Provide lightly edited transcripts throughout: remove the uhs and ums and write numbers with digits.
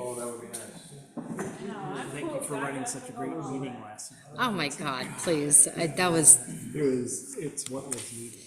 Oh, that would be nice. Thank you for running such a great meeting last night. Oh my God, please. That was It's what was needed.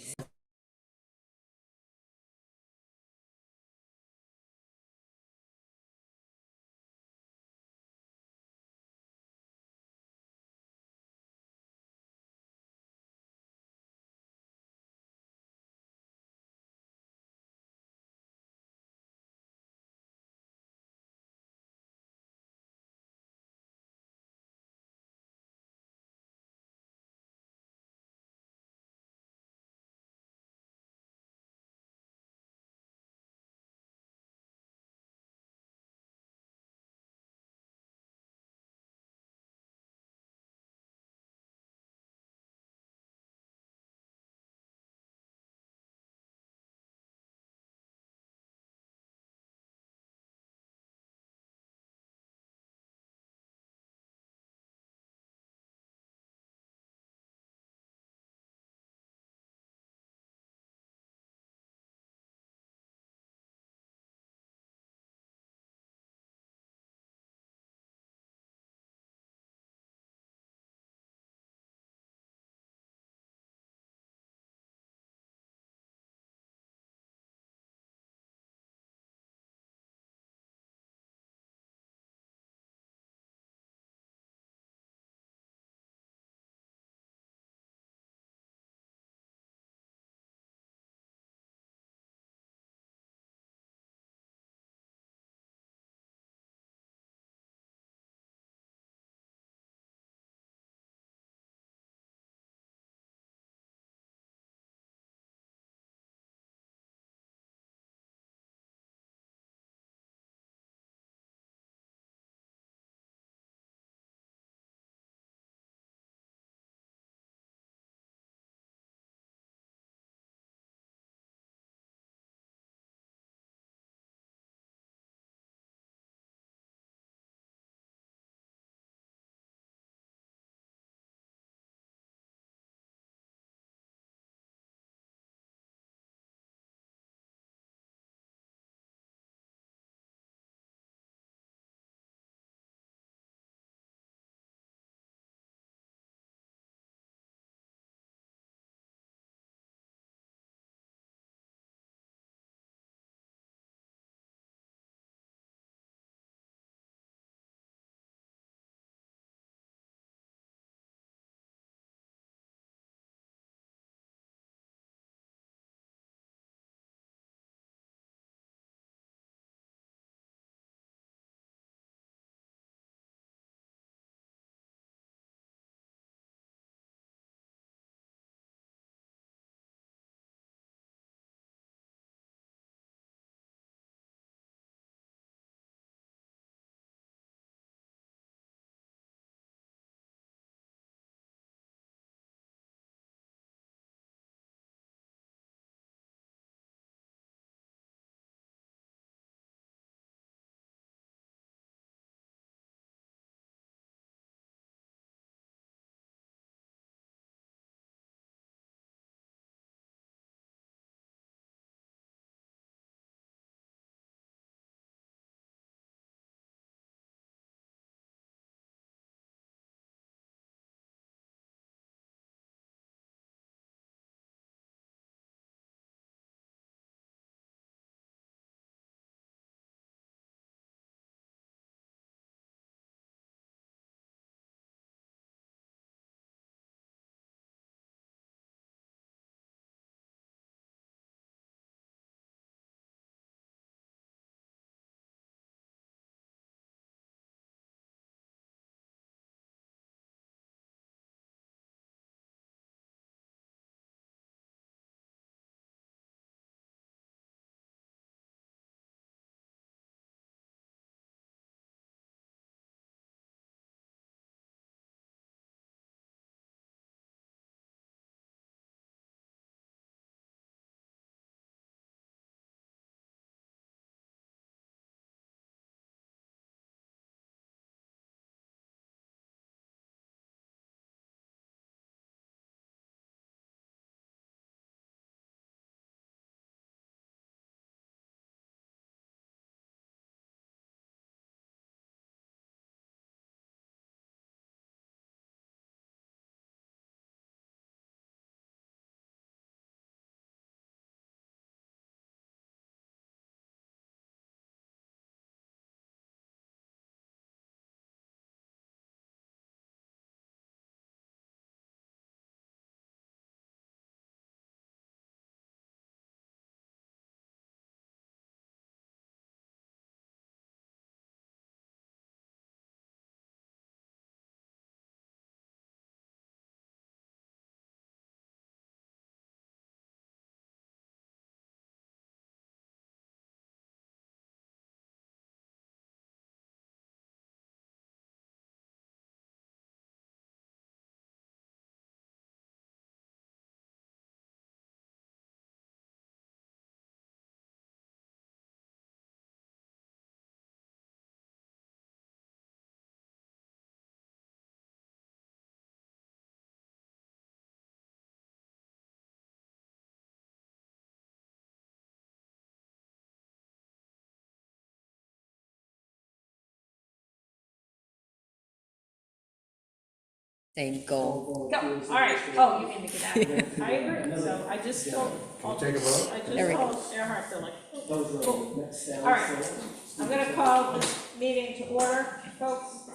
same goal. Go, all right, oh, you mean to get out of here, I agree, so I just told, Take a vote? I There we just go. told Earhart, they're like, cool. All right, I'm gonna call this meeting to order, folks.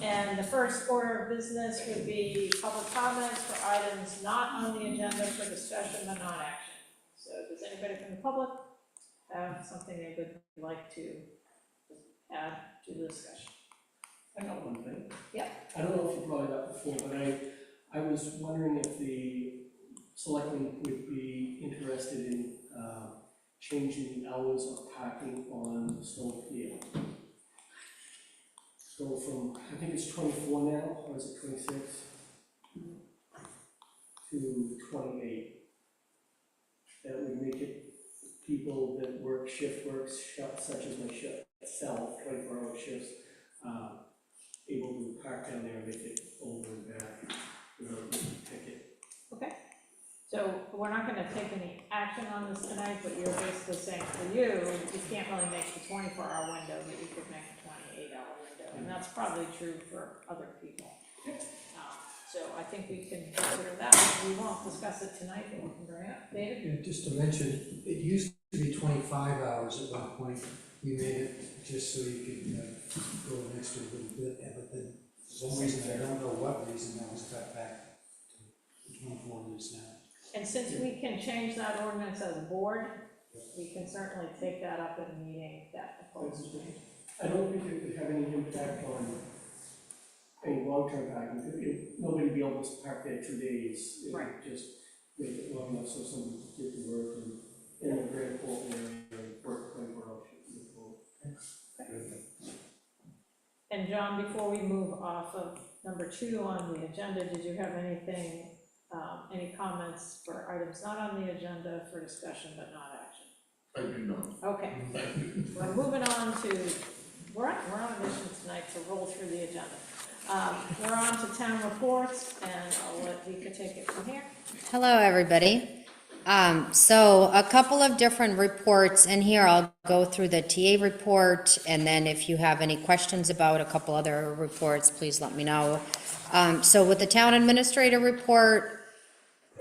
And the first order of business would be public comments for items not on the agenda for discussion but not action. So does anybody from the public have something they would like to add to the discussion? I got one thing. Yeah. I don't know if you brought it up before, but I was wondering if the selectmen would be interested in changing the hours of parking on Stone Field. Go from, I think it's 24 now, or is it 26? To 28. That would make it people that work shift works, such as myself, 24-hour shifts, able to park down there and make it over and back without a ticket. Okay, so we're not gonna take any action on this tonight, but you're basically saying for you, you can't really make the 24-hour window, but you could make a 28-hour window, and that's probably true for other people. So I think we can consider that. We won't discuss it tonight, but we can bring it up. David? Yeah, just to mention, it used to be 25 hours at one point. You made it just so you could go an extra little bit, but then for some reason, I don't know what reason, that was cut back to 24 minutes now. And since we can change that ordinance as a board, we can certainly take that up at a meeting that proposed change. I don't think it would have any impact on any long-term parking. Nobody would be able to park there 2 days. It would Right. just make it long enough so someone could get to work and in the Grand Port area and work 24 hours. And John, before we move off of number 2 on the agenda, did you have anything, any comments for items not on the agenda for discussion but not action? I do not. Okay, we're moving on to, we're on a mission tonight to roll through the agenda. We're on to town reports, and I'll let Vika take it from here. Hello, everybody. So a couple of different reports in here. I'll go through the TA report, and then if you have any questions about a couple other reports, please let me know. So with the town administrator report,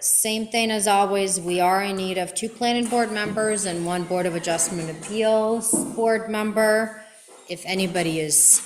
same thing as always. We are in need of 2 planning board members and 1 Board of Adjustment Appeals board member. If anybody is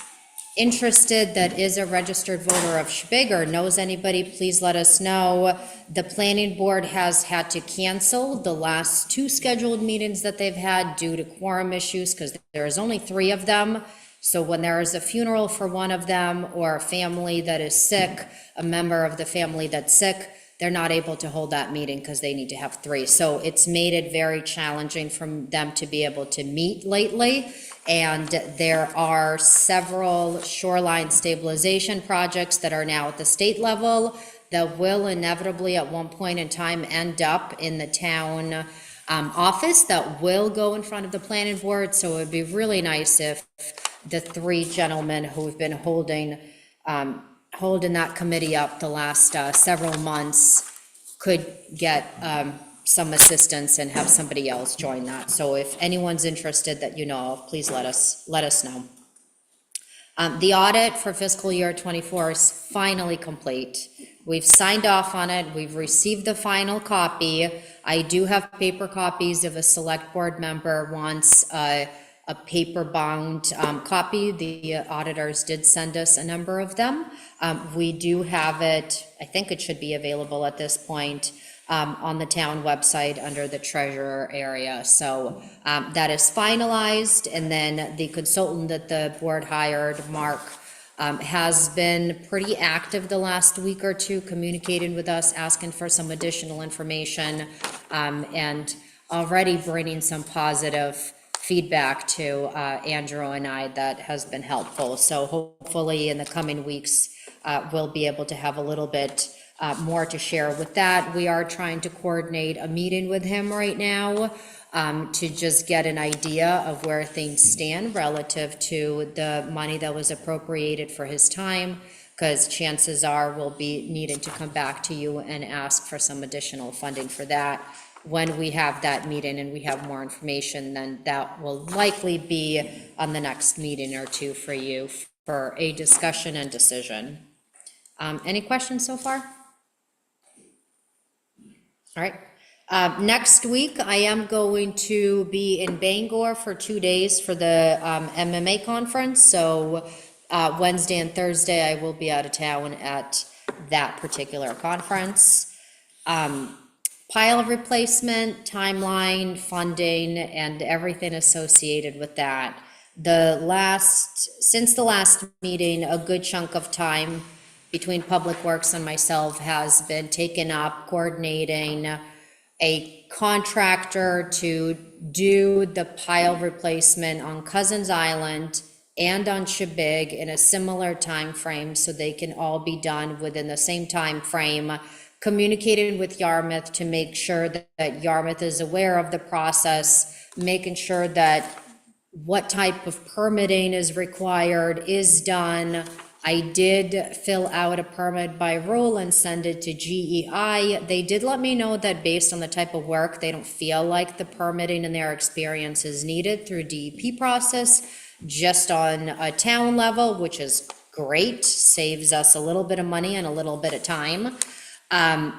interested that is a registered voter of Schwig or knows anybody, please let us know. The planning board has had to cancel the last 2 scheduled meetings that they've had due to quorum issues because there is only 3 of them. So when there is a funeral for one of them or a family that is sick, a member of the family that's sick, they're not able to hold that meeting because they need to have 3. So it's made it very challenging for them to be able to meet lately. And there are several shoreline stabilization projects that are now at the state level that will inevitably at one point in time end up in the town office that will go in front of the planning board. So it would be really nice if the 3 gentlemen who've been holding that committee up the last several months could get some assistance and have somebody else join that. So if anyone's interested that you know of, please let us know. The audit for fiscal year 24 is finally complete. We've signed off on it. We've received the final copy. I do have paper copies if a select board member wants a paper-bound copy. The auditors did send us a number of them. We do have it, I think it should be available at this point, on the town website under the treasurer area. So that is finalized, and then the consultant that the board hired, Mark, has been pretty active the last week or 2, communicating with us, asking for some additional information, and already bringing some positive feedback to Andrew and I that has been helpful. So hopefully in the coming weeks, we'll be able to have a little bit more to share with that. We are trying to coordinate a meeting with him right now to just get an idea of where things stand relative to the money that was appropriated for his time, because chances are we'll be needing to come back to you and ask for some additional funding for that. When we have that meeting and we have more information, then that will likely be on the next meeting or 2 for you for a discussion and decision. Any questions so far? All right. Next week, I am going to be in Bangor for 2 days for the MMA conference. So Wednesday and Thursday, I will be out of town at that particular conference. Pile replacement, timeline, funding, and everything associated with that. Since the last meeting, a good chunk of time between Public Works and myself has been taken up coordinating a contractor to do the pile replacement on Cousins Island and on Shebig in a similar time frame, so they can all be done within the same time frame. Communicated with Yarmouth to make sure that Yarmouth is aware of the process, making sure that what type of permitting is required is done. I did fill out a permit by rule and send it to GEI. They did let me know that based on the type of work, they don't feel like the permitting in their experience is needed through DEP process, just on a town level, which is great, saves us a little bit of money and a little bit of time. I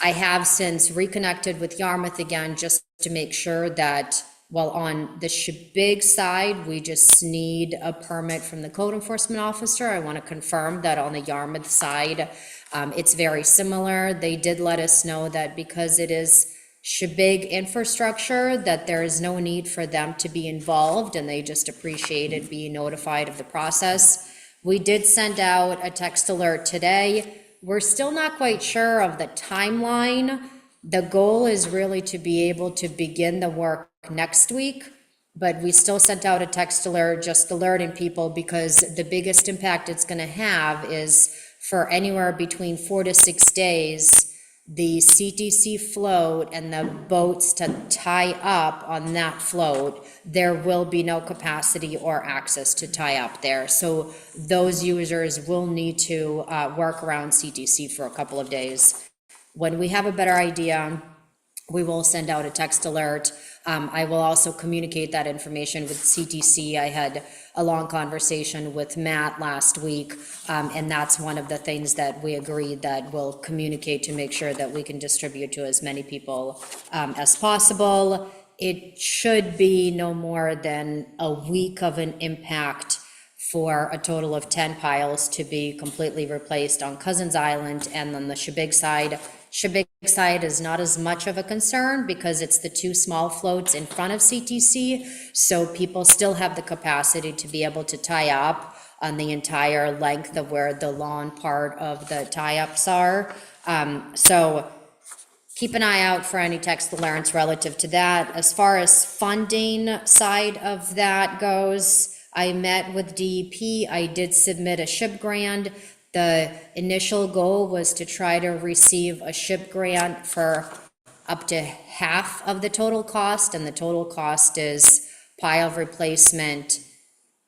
have since reconnected with Yarmouth again, just to make sure that, well, on the Shebig side, we just need a permit from the code enforcement officer. I want to confirm that on the Yarmouth side, it's very similar. They did let us know that because it is Shebig infrastructure, that there is no need for them to be involved, and they just appreciated being notified of the process. We did send out a text alert today. We're still not quite sure of the timeline. The goal is really to be able to begin the work next week, but we still sent out a text alert, just alerting people, because the biggest impact it's going to have is for anywhere between 4 to 6 days, the CTC float and the boats to tie up on that float, there will be no capacity or access to tie up there. So those users will need to work around CTC for a couple of days. When we have a better idea, we will send out a text alert. I will also communicate that information with CTC. I had a long conversation with Matt last week, and that's one of the things that we agreed that we'll communicate to make sure that we can distribute to as many people as possible. It should be no more than a week of an impact for a total of 10 piles to be completely replaced on Cousins Island. And on the Shebig side, Shebig side is not as much of a concern because it's the 2 small floats in front of CTC, so people still have the capacity to be able to tie up on the entire length of where the lawn part of the tie-ups are. So keep an eye out for any text alerts relative to that. As far as funding side of that goes, I met with DEP. I did submit a SHIP grant. The initial goal was to try to receive a SHIP grant for up to half of the total cost, and the total cost is pile replacement,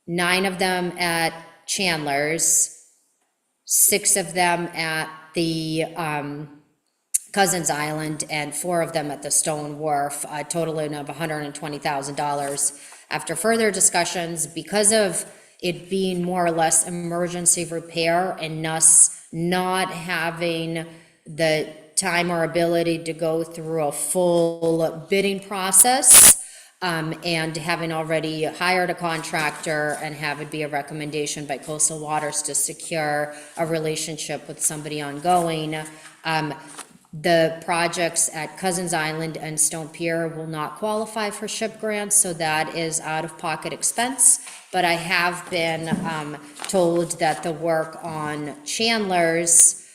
9 of them at Chandler's, 6 of them at the Cousins Island, and 4 of them at the Stone Wharf, totaling of $120,000. After further discussions, because of it being more or less emergency repair and us not having the time or ability to go through a full bidding process, and having already hired a contractor and have it be a recommendation by Coastal Waters to secure a relationship with somebody ongoing, the projects at Cousins Island and Stone Pier will not qualify for SHIP grants, so that is out-of-pocket expense. But I have been told that the work on Chandler's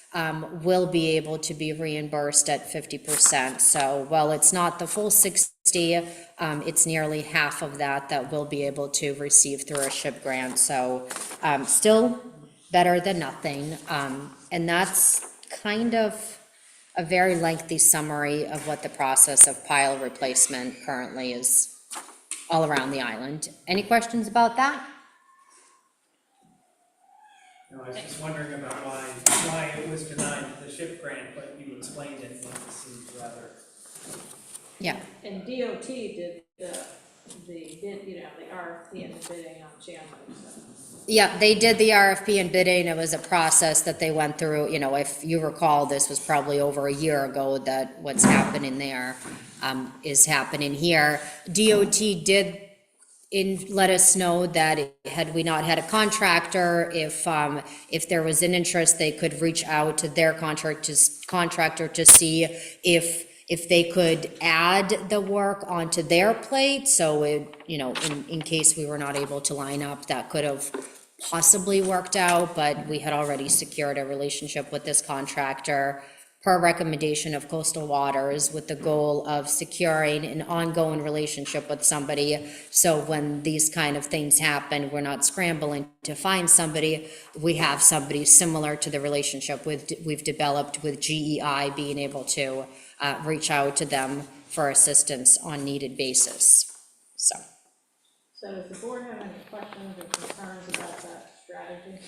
will be able to be reimbursed at 50%. So while it's not the full 60, it's nearly half of that we'll be able to receive through a SHIP grant. So still better than nothing. And that's kind of a very lengthy summary of what the process of pile replacement currently is all around the island. Any questions about that? No, I was just wondering about why it was denied the SHIP grant, but you explained it, and it seems rather. Yeah. And DOT did the the bid, you know, the RFP and the bidding on Chandler, so. Yeah, they did the RFP and bidding. It was a process that they went through. You know, if you recall, this was probably over a year ago that what's happening there is happening here. DOT did let us know that had we not had a contractor, if there was an interest, they could reach out to their contractor to see if they could add the work onto their plate. So it, you know, in case we were not able to line up, that could have possibly worked out, but we had already secured a relationship with this contractor per recommendation of Coastal Waters, with the goal of securing an ongoing relationship with somebody. So when these kind of things happen, we're not scrambling to find somebody. We have somebody similar to the relationship we've developed with GEI, being able to reach out to them for assistance on needed basis. So Does the board have any questions or concerns about that strategy?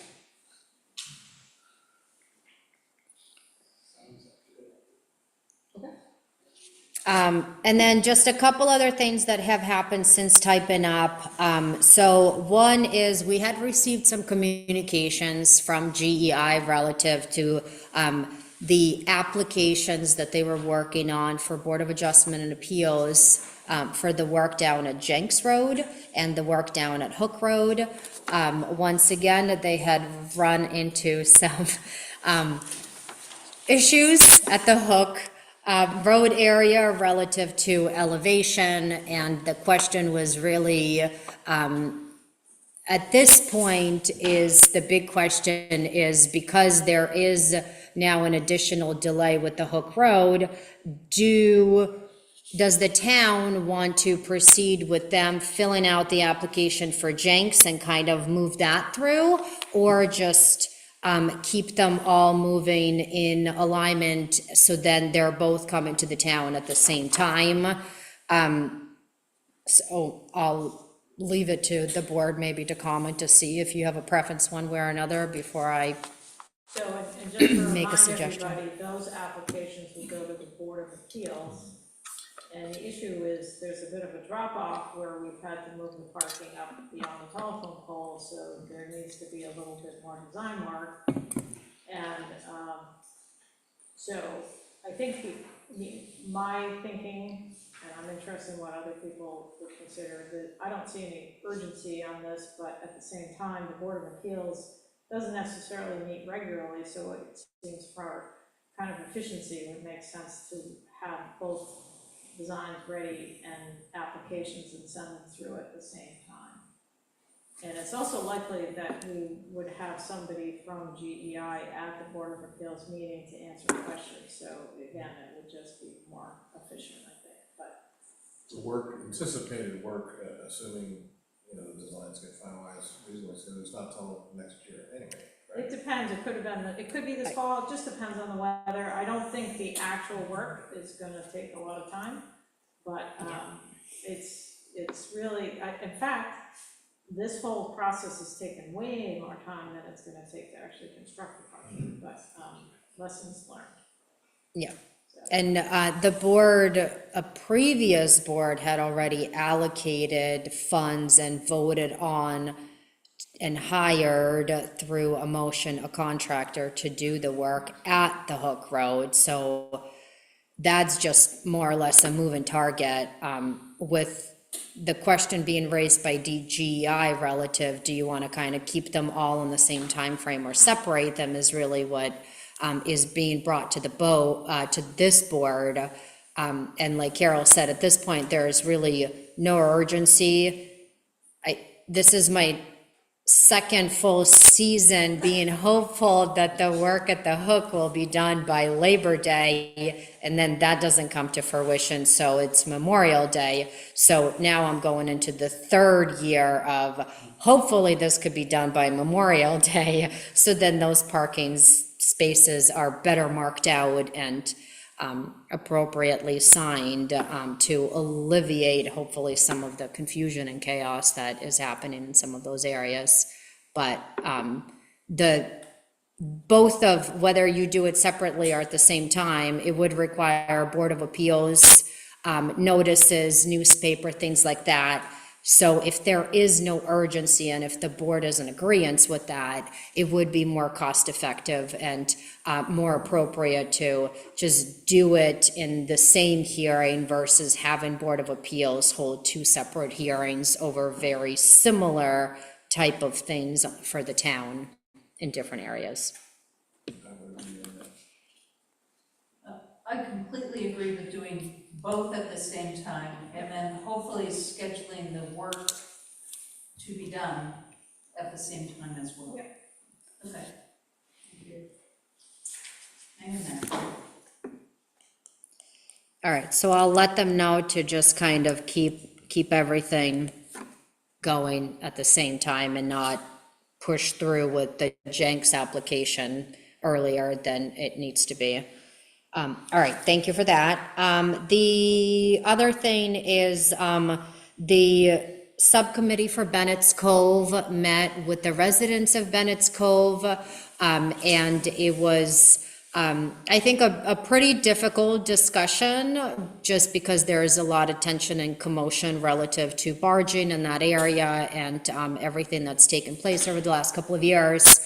and then just a couple other things that have happened since typing up. So one is we had received some communications from GEI relative to the applications that they were working on for Board of Adjustment and Appeals for the work down at Jenks Road and the work down at Hook Road. Once again, they had run into some issues at the Hook road area relative to elevation, and the question was really, at this point, is the big question is, because there is now an additional delay with the Hook Road, does the town want to proceed with them filling out the application for Jenks and kind of move that through, or just keep them all moving in alignment, so then they're both coming to the town at the same time? So I'll leave it to the board maybe to comment to see if you have a preference one way or another before I So, and just to Make a remind suggestion. everybody, those applications will go to the Board of Appeals. And the issue is, there's a bit of a drop off where we've had to move the parking up beyond the telephone pole, so there needs to be a little bit more design work. And, so I think my thinking, and I'm interested in what other people would consider, that I don't see any urgency on this, but at the same time, the Board of Appeals doesn't necessarily meet regularly, so it seems for kind of efficiency, it would make sense to have both designs ready and applications and send them through at the same time. And it's also likely that we would have somebody from GEI at the Board of Appeals meeting to answer questions, so again, it would just be more efficient, I think, but. The work, anticipated work, assuming, you know, the designs get finalized reasonably soon, it's not till next year anyway, right? It depends, it could have been, it could be this fall, it just depends on the weather. I don't think the actual work is gonna take a lot of time, but, it's really, in fact, this whole process has taken way more time than it's gonna take to actually construct the parking, but, lessons learned. Yeah. So, And the board, a previous board had already allocated funds and voted on and hired through a motion a contractor to do the work at the Hook Road. So that's just more or less a moving target, with the question being raised by DGI relative, do you want to kind of keep them all in the same time frame or separate them, is really what is being brought to to this board. And like Carol said, at this point, there is really no urgency. This is my second full season being hopeful that the work at the Hook will be done by Labor Day, and then that doesn't come to fruition, so it's Memorial Day. So now I'm going into the third year of hopefully this could be done by Memorial Day, so then those parking spaces are better marked out and appropriately signed, to alleviate hopefully some of the confusion and chaos that is happening in some of those areas. But both of, whether you do it separately or at the same time, it would require a Board of Appeals notices, newspaper, things like that. So if there is no urgency and if the board is in agreement with that, it would be more cost effective and more appropriate to just do it in the same hearing versus having Board of Appeals hold two separate hearings over very similar type of things for the town in different areas. I completely agree with doing both at the same time, and then hopefully scheduling the work to be done at the same time as well. Yep. Okay. Thank you. Hang in there. All right, so I'll let them know to just kind of keep everything going at the same time and not push through with the Jenks application earlier than it needs to be. All right, thank you for that. The other thing is, the subcommittee for Bennett's Cove met with the residents of Bennett's Cove, and it was, I think, a pretty difficult discussion, just because there is a lot of tension and commotion relative to barging in that area and everything that's taken place over the last couple of years.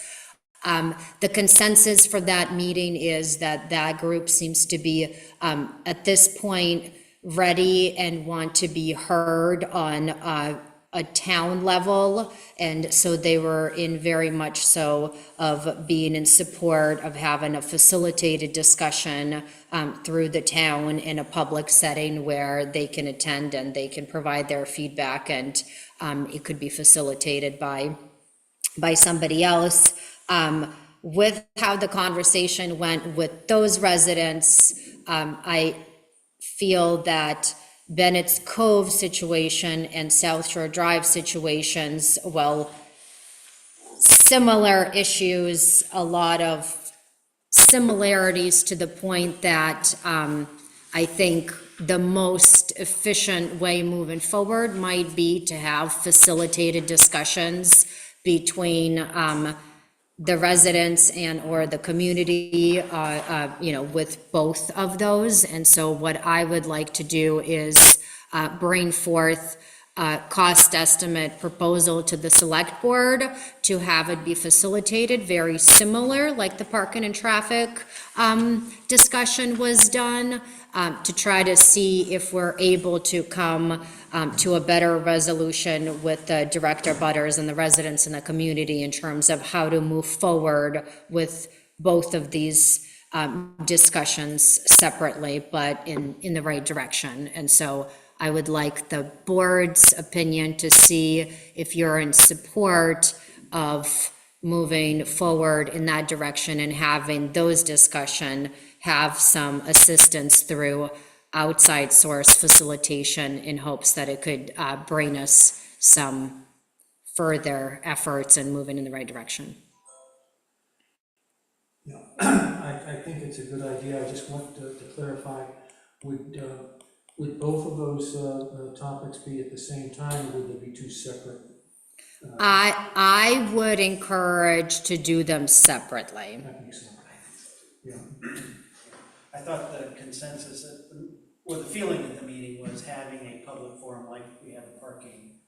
The consensus for that meeting is that that group seems to be, at this point, ready and want to be heard on a town level. And so they were in very much so of being in support of having a facilitated discussion through the town in a public setting where they can attend and they can provide their feedback, and it could be facilitated by somebody else. With how the conversation went with those residents, I feel that Bennett's Cove situation and South Shore Drive situations, well, similar issues, a lot of similarities to the point that I think the most efficient way moving forward might be to have facilitated discussions between the residents and or the community, with both of those. And so what I would like to do is bring forth a cost estimate proposal to the select board to have it be facilitated, very similar like the parking and traffic discussion was done, to try to see if we're able to come to a better resolution with the director butters and the residents in the community in terms of how to move forward with both of these discussions separately, but in the right direction. And so I would like the board's opinion to see if you're in support of moving forward in that direction and having those discussion have some assistance through outside source facilitation in hopes that it could bring us some further efforts and moving in the right direction. Yeah, I think it's a good idea. I just want to clarify, would both of those topics be at the same time, or would they be two separate? I would encourage to do them separately. That makes sense. Yeah. I thought the consensus, or the feeling at the meeting was having a public forum like we have a parking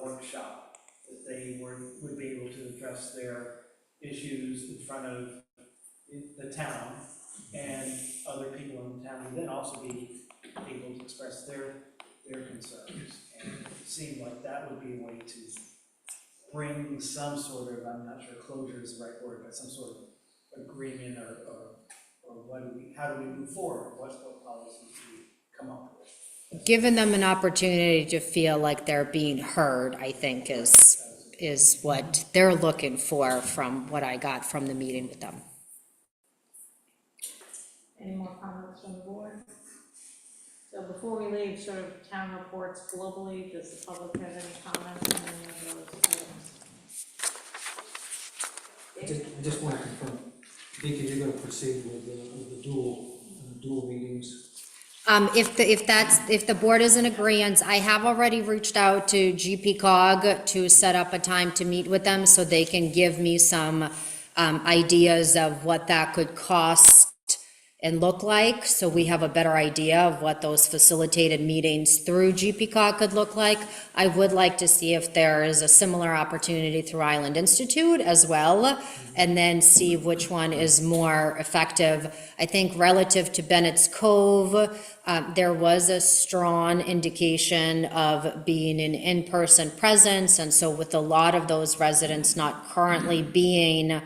workshop, that they would be able to address their issues in front of the town and other people in the town, and then also be able to express their concerns. And it seemed like that would be a way to bring some sort of, I'm not sure closure is the right word, but some sort of agreement or how do we move forward? What policies do we come up with? Giving them an opportunity to feel like they're being heard, I think is what they're looking for from what I got from the meeting with them. Any more comments from the board? So before we leave sort of town reports globally, does the public have any comments on any of those items? I just want to confirm, Deacon, you're going to proceed with the dual meetings? If the board is in agreement, I have already reached out to GP Cog to set up a time to meet with them so they can give me some ideas of what that could cost and look like, so we have a better idea of what those facilitated meetings through GPCOG could look like. I would like to see if there is a similar opportunity through Island Institute as well, and then see which one is more effective. I think relative to Bennett's Cove, there was a strong indication of being an in-person presence, and so with a lot of those residents not currently being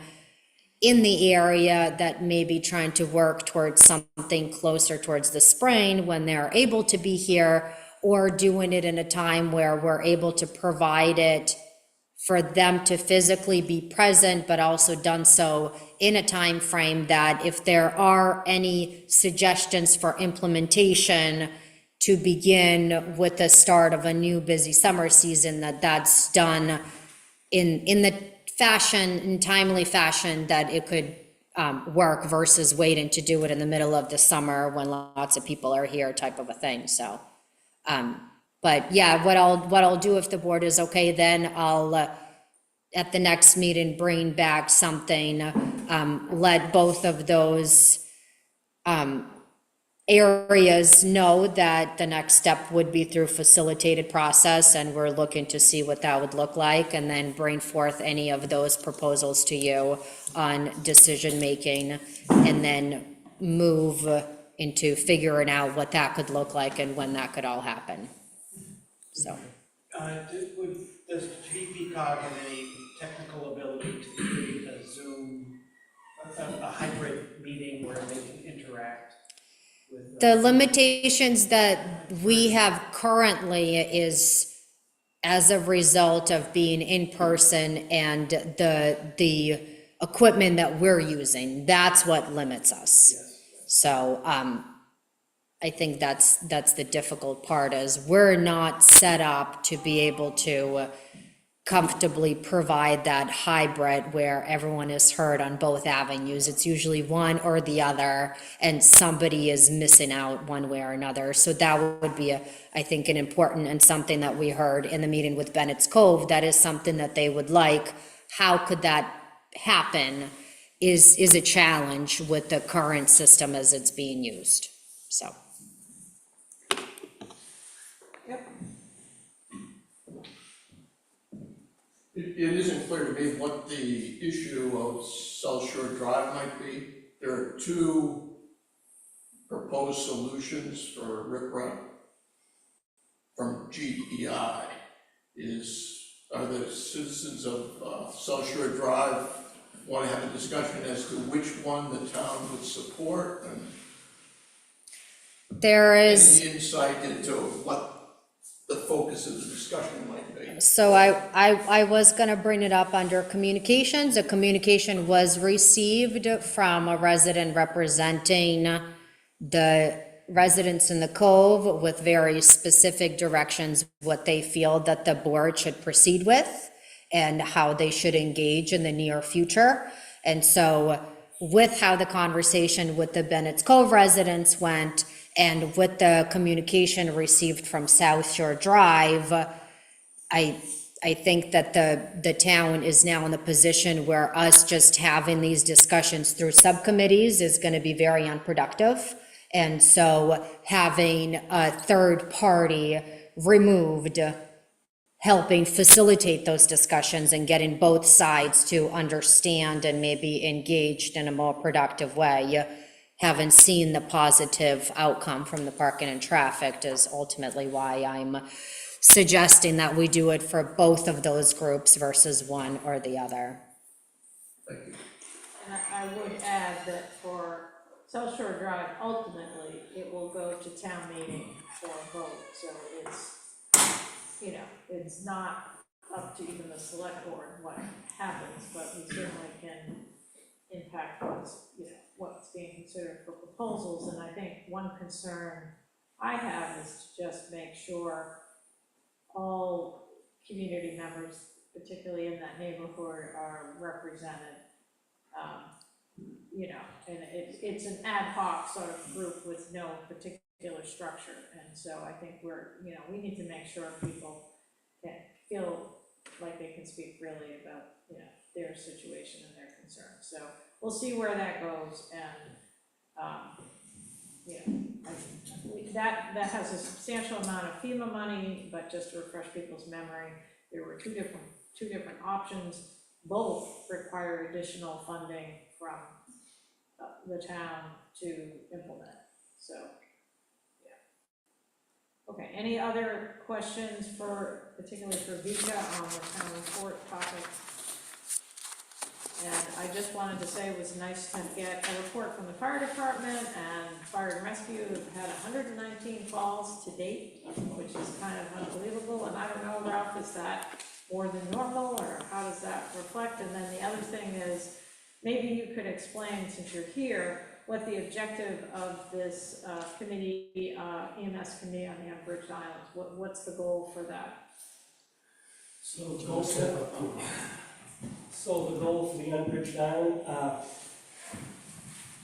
in the area, that may be trying to work towards something closer towards the spring when they're able to be here, or doing it in a time where we're able to provide it for them to physically be present, but also done so in a time frame that if there are any suggestions for implementation to begin with the start of a new busy summer season, that's done in the fashion, in timely fashion, that it could work versus waiting to do it in the middle of the summer when lots of people are here, type of a thing. So, but yeah, what I'll do, if the board is okay, then I'll at the next meeting bring back something, let both of those areas know that the next step would be through facilitated process, and we're looking to see what that would look like, and then bring forth any of those proposals to you on decision-making, and then move into figuring out what that could look like and when that could all happen. So, Does GPCOG have any technical ability to create a Zoom, a hybrid meeting where they can interact with? the limitations that we have currently is as a result of being in person and the equipment that we're using. That's what limits us. So, I think that's the difficult part, is we're not set up to be able to comfortably provide that hybrid where everyone is heard on both avenues. It's usually one or the other, and somebody is missing out one way or another. So that would be, I think, an important, and something that we heard in the meeting with Bennett's Cove, that is something that they would like. How could that happen is a challenge with the current system as it's being used, so. It isn't clear to me what the issue of South Shore Drive might be. There are two proposed solutions for riprap from GEI. Are the citizens of South Shore Drive want to have a discussion as to which one the town would support, and There is. any insight into what the focus of the discussion might be? So I was gonna bring it up under communications. A communication was received from a resident representing the residents in the Cove with very specific directions, what they feel that the board should proceed with and how they should engage in the near future. And so with how the conversation with the Bennett's Cove residents went, and with the communication received from South Shore Drive, I think that the town is now in the position where us just having these discussions through subcommittees is gonna be very unproductive. And so having a third party removed, helping facilitate those discussions and getting both sides to understand and maybe engaged in a more productive way, haven't seen the positive outcome from the parking and traffic, is ultimately why I'm suggesting that we do it for both of those groups versus one or the other. Thank you. And I would add that for South Shore Drive, ultimately, it will go to town meeting for a vote, so it's, it's not up to even the select board what happens, but we certainly can impact what's being considered for proposals. And I think one concern I have is to just make sure all community members, particularly in that neighborhood, are represented. And it's an ad hoc sort of group with no particular structure. And so I think we need to make sure people can feel like they can speak freely about, their situation and their concerns. So we'll see where that goes, and You know, that has a substantial amount of FEMA money, but just to refresh people's memory, there were two different options. Both require additional funding from the town to implement, so, yeah. Okay, any other questions particularly for Vika on the town report topic? And I just wanted to say it was nice to get a report from the fire department, and fire and rescue have had 119 calls to date, which is kind of unbelievable, and I don't know, Ralph, is that more than normal, or how does that reflect? And then the other thing is, maybe you could explain, since you're here, what the objective of this committee, EMS committee on the Unbridged Islands, what's the goal for that? So the goal for the Unbridged Island,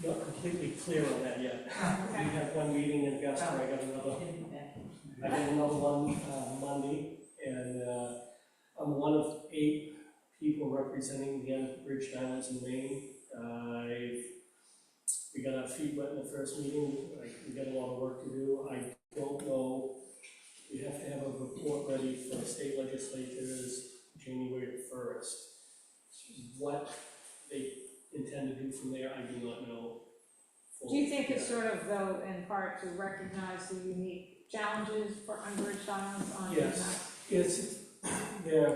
not completely clear on that yet. We have one meeting in Augusta, I got another one Monday, and I'm one of 8 people representing the Unbridged Islands in Maine. We got our feet wet in the first meeting, we got a lot of work to do. I don't know, we have to have a report ready for the state legislators January 1st. What they intend to do from there, I do not know. Do you think it's sort of, though, in part to recognize the unique challenges for Unbridged Islands on Yes, it's there.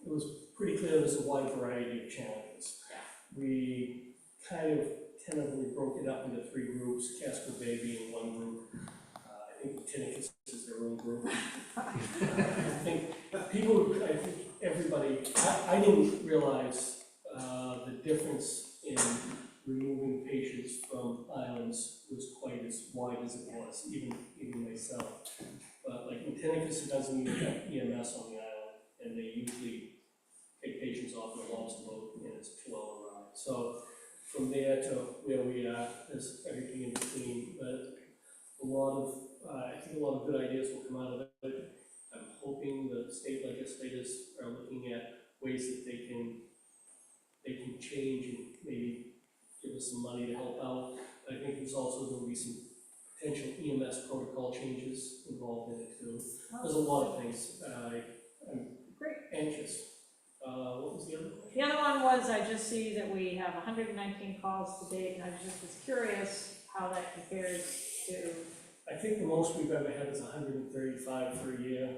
It was pretty clear there's a wide variety of challenges. Yeah. We kind of tentatively broke it up into 3 groups, Casper Baby in one group. I think Tinnitus is their own group. I think everybody, I didn't realize the difference in removing patients from islands was quite as wide as it was, even myself. But like in Tinnitus, it doesn't even have EMS on the island, and they usually take patients off in a lobster boat, and it's a 2-hour ride. So from there to where we are, there's everything in between. But I think a lot of good ideas will come out of it. I'm hoping the state legislators are looking at ways that they can change and maybe give us some money to help out. I think there's also going to be some potential EMS protocol changes involved in it too. There's a lot of things. I'm anxious. What was the other question? The other one was, I just see that we have 119 calls to date, and I just was curious how that compares to. I think the most we've ever had is 135 for a year,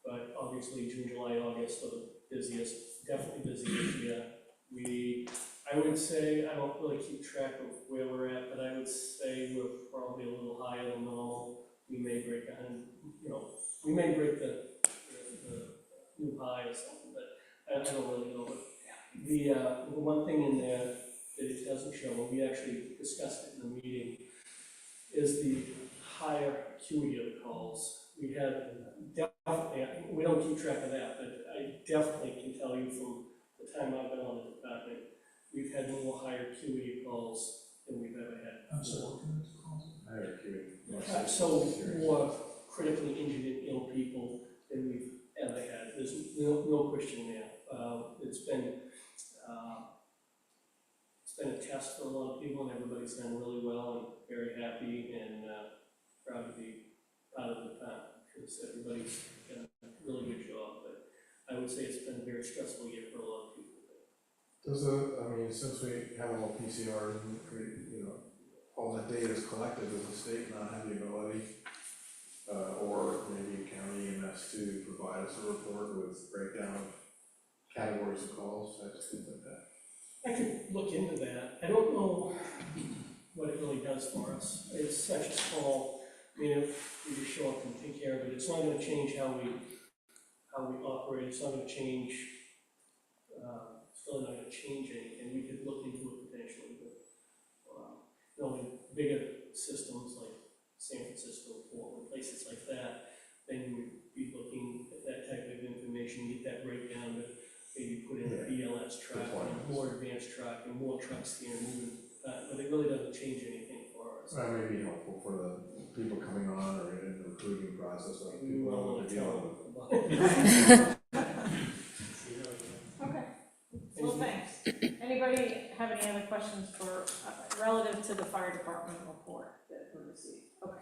but obviously June, July, August are the busiest, definitely busy this year. I would say, I don't really keep track of where we're at, but I would say we're probably a little higher than normal. We may break 100, we may break the new high or something, but I don't really know. But the one thing in there that it doesn't show, and we actually discussed it in the meeting, is the higher acuity of the calls. We have definitely, we don't keep track of that, but I definitely can tell you from the time I've been on the department, we've had more higher acuity calls than we've ever had. I'm sorry. Higher acuity. So more critically injured and ill people than we've ever had. There's no question there. It's been a test for a lot of people, and everybody's done really well and very happy and proud to be part of the department because everybody's done a really good job. But I would say it's been a very stressful year for a lot of people. Since we have all PCR and all that data is collected, does the state not have the ability, or maybe county EMS to provide us a report with breakdown of categories of calls, things like that? I could look into that. I don't know what it really does for us. It's such a small, if we just show up and take care of it, it's not gonna change how we operate, it's not gonna change, it's really not gonna change anything. We could look into it potentially, but, in bigger systems like San Francisco, Portland, places like that, then you would be looking at that type of information, get that breakdown to maybe put in a BLS truck, and a more advanced truck, and more trucks here moving, but it really doesn't change anything for us. That may be helpful for the people coming on or in the recruiting process, like We people will know what to deal with. Okay, well, thanks. Anybody have have any other questions for, relative to the fire department report that we received? Okay.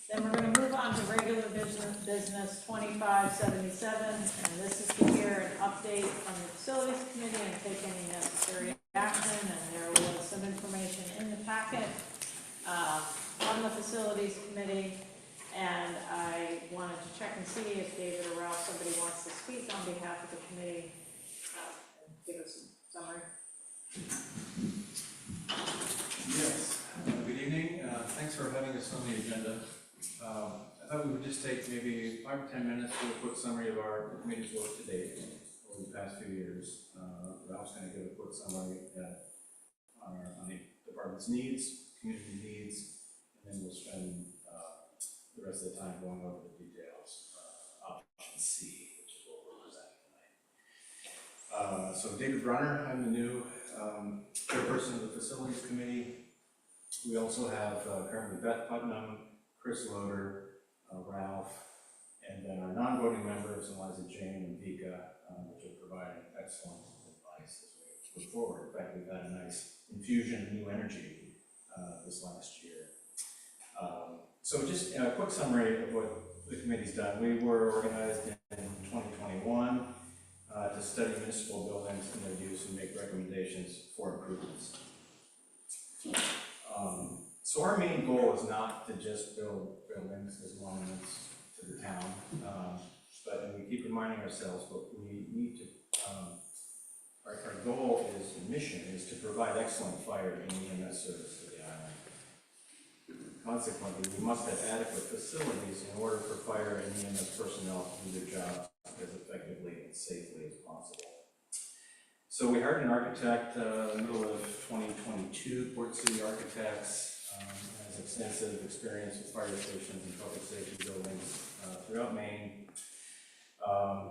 Then we're gonna move on to regular business 2577, and this is to hear an update from the facilities committee and take any necessary action, and there was some information in the packet from the facilities committee, and I wanted to check and see if David or Ralph, somebody wants to speak on behalf of the committee, and give us a summary. Yes, good evening, thanks for having us on the agenda. I thought we would just take maybe 5 or 10 minutes to do a quick summary of our committee's work to date over the past few years. Ralph's going to give a quick summary on the department's needs, community needs, and then we'll spend the rest of the time going over the details. Option C, which is what we're presenting tonight. So David Brunner, I'm the new chairperson of the facilities committee. We also have currently Beth Putnam, Chris Loader, Ralph, and then our non-voting members, Eliza Jane and Vika, which are providing excellent advice as we move forward. In fact, we've had a nice infusion of new energy this last year. So just a quick summary of what the committee's done. We were organized in 2021 to study municipal buildings and their use and make recommendations for improvements. So our main goal is not to just build buildings as monuments to the town, but we keep reminding ourselves, but we need to, our goal is, the mission is to provide excellent fire and EMS service to the island. Consequently, we must have adequate facilities in order for fire and EMS personnel to do their jobs as effectively and safely as possible. So we hired an architect in the middle of 2022, Port City Architects, has extensive experience with fire stations and public safety buildings throughout Maine.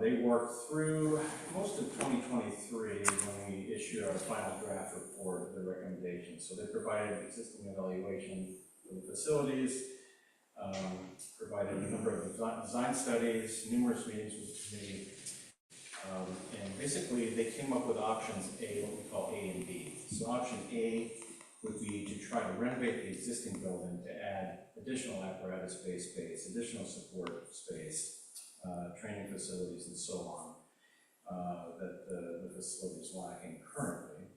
They worked through most of 2023 when we issued our final draft report of the recommendations. So they provided existing evaluation of the facilities, provided a number of design studies, numerous meetings with the committee, and basically they came up with options A, what we call A and B. So option A would be to try to renovate the existing building to add additional apparatus-based space, additional support space, training facilities, and so on, that the facility is lacking currently.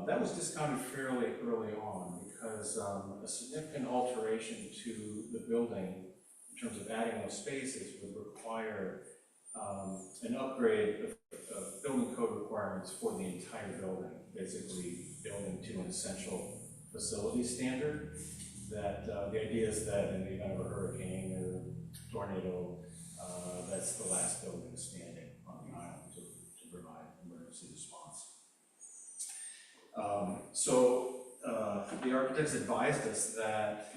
That was discounted fairly early on because a significant alteration to the building in terms of adding those spaces would require an upgrade of building code requirements for the entire building, basically building to an essential facility standard. That the idea is that in the event of a hurricane or tornado, that's the last building standing on the island to provide emergency response. The architects advised us that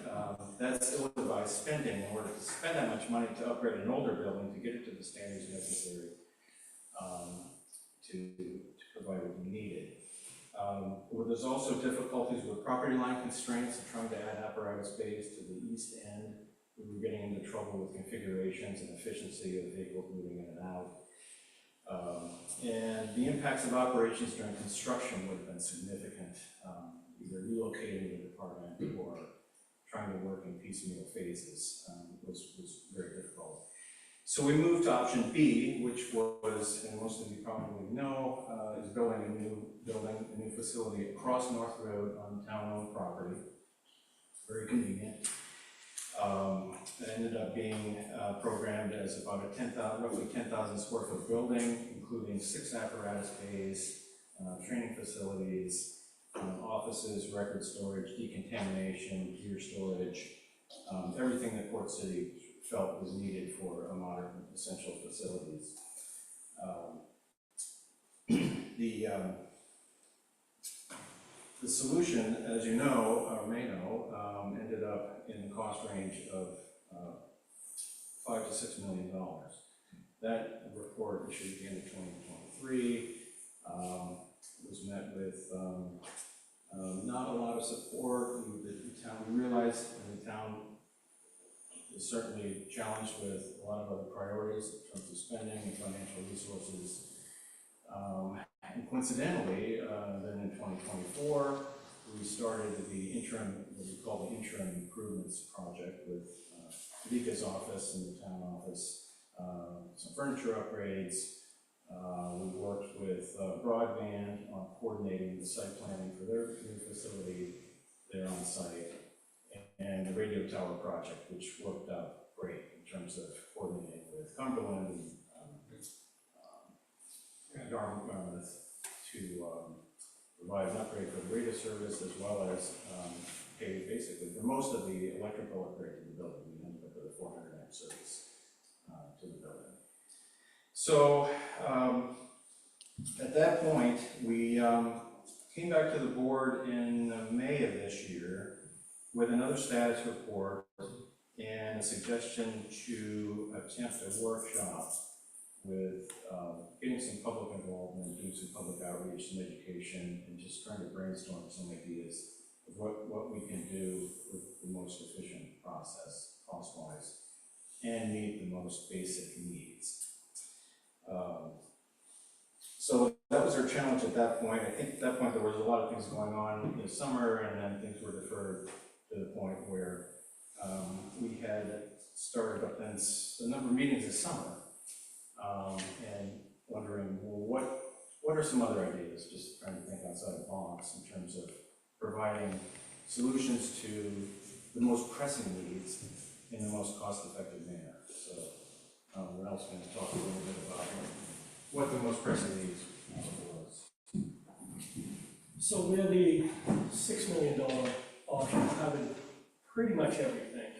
that's ill-advised spending in order to spend that much money to upgrade an older building to get it to the standards necessary to provide what we needed. There's also difficulties with property line constraints and trying to add apparatus space to the east end. We were getting into trouble with configurations and efficiency of vehicles moving in and out. And the impacts of operations during construction would have been significant, either relocating the department or trying to work in piecemeal phases was very difficult. So we moved to option B, which was, and most of you probably know, is building a new facility across North Road on town-owned property. Very convenient. It ended up being programmed as about a roughly 10,000 square foot building, including 6 apparatus bays, training facilities, offices, record storage, decontamination, gear storage, everything that Port City felt was needed for a modern essential facilities. The solution, as you know, or may know, ended up in the cost range of $5 to $6 million. That report issued at the end of 2023 was met with not a lot of support. The town, we realized, and the town is certainly challenged with a lot of other priorities in terms of spending and financial resources. In And coincidentally, then in 2024, we started the interim, what we call the interim improvements project with Vika's office and the town office, some furniture upgrades. We worked with broadband on coordinating the site planning for their new facility there on site, and the radio tower project, which worked out great in terms of coordinating with Cumberland and Dartmouth to provide an upgrade for the radio service, as well as pay basically for most of the electrical upgrade to the building. We ended up with a 400 amp service to the building. So at that point, we came back to the board in May of this year with another status report and a suggestion to attempt a workshop with getting some public involvement, doing some public outreach, some education, and just trying to brainstorm some ideas of what we can do with the most efficient process, cost-wise, and meet the most basic needs. So that was our challenge at that point. I think at that point there was a lot of things going on in the summer, and then things were deferred to the point where we had started up then a number of meetings this summer, and wondering, well, what are some other ideas, just trying to think outside the box in terms of providing solutions to the most pressing needs in the most cost-effective manner. So Ralph's going to talk a little bit about what the most pressing needs was. So we're the $6 million auction, covered pretty much everything.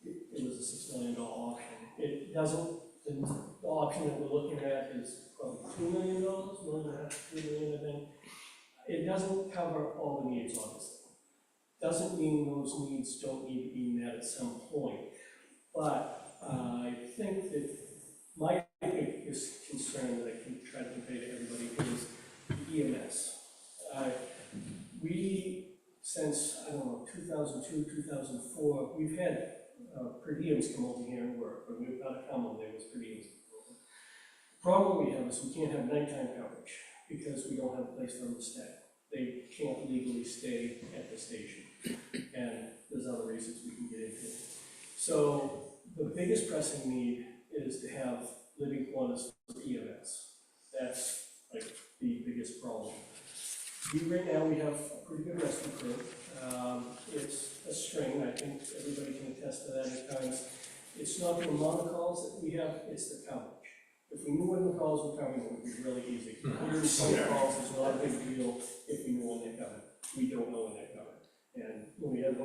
It was a $6 million auction. It doesn't, the auction that we're looking at is probably $2 million, $1.5 to $2 million, I think. It doesn't cover all the needs, obviously. Doesn't mean those needs don't need to be met at some point. But I think that my biggest concern that I can try to convey to everybody is EMS. We, since, I don't know, 2002, 2004, we've had per diems come over here and work, but we've got to come over there with per diems. The problem we have is we can't have nighttime coverage because we don't have a place for them to stay. They can't legally stay at the station, and there's other reasons we can get into. So the biggest pressing need is to have living quarters for EMS. That's like the biggest problem. Right now we have a pretty good rescue crew. It's a strain, I think everybody can attest to that at times. It's not the amount of calls that we have, it's the coverage. If we knew when the calls were coming, it would be really easy. 120 calls is not a big deal if we knew when they're coming. We don't know when they're coming. And we had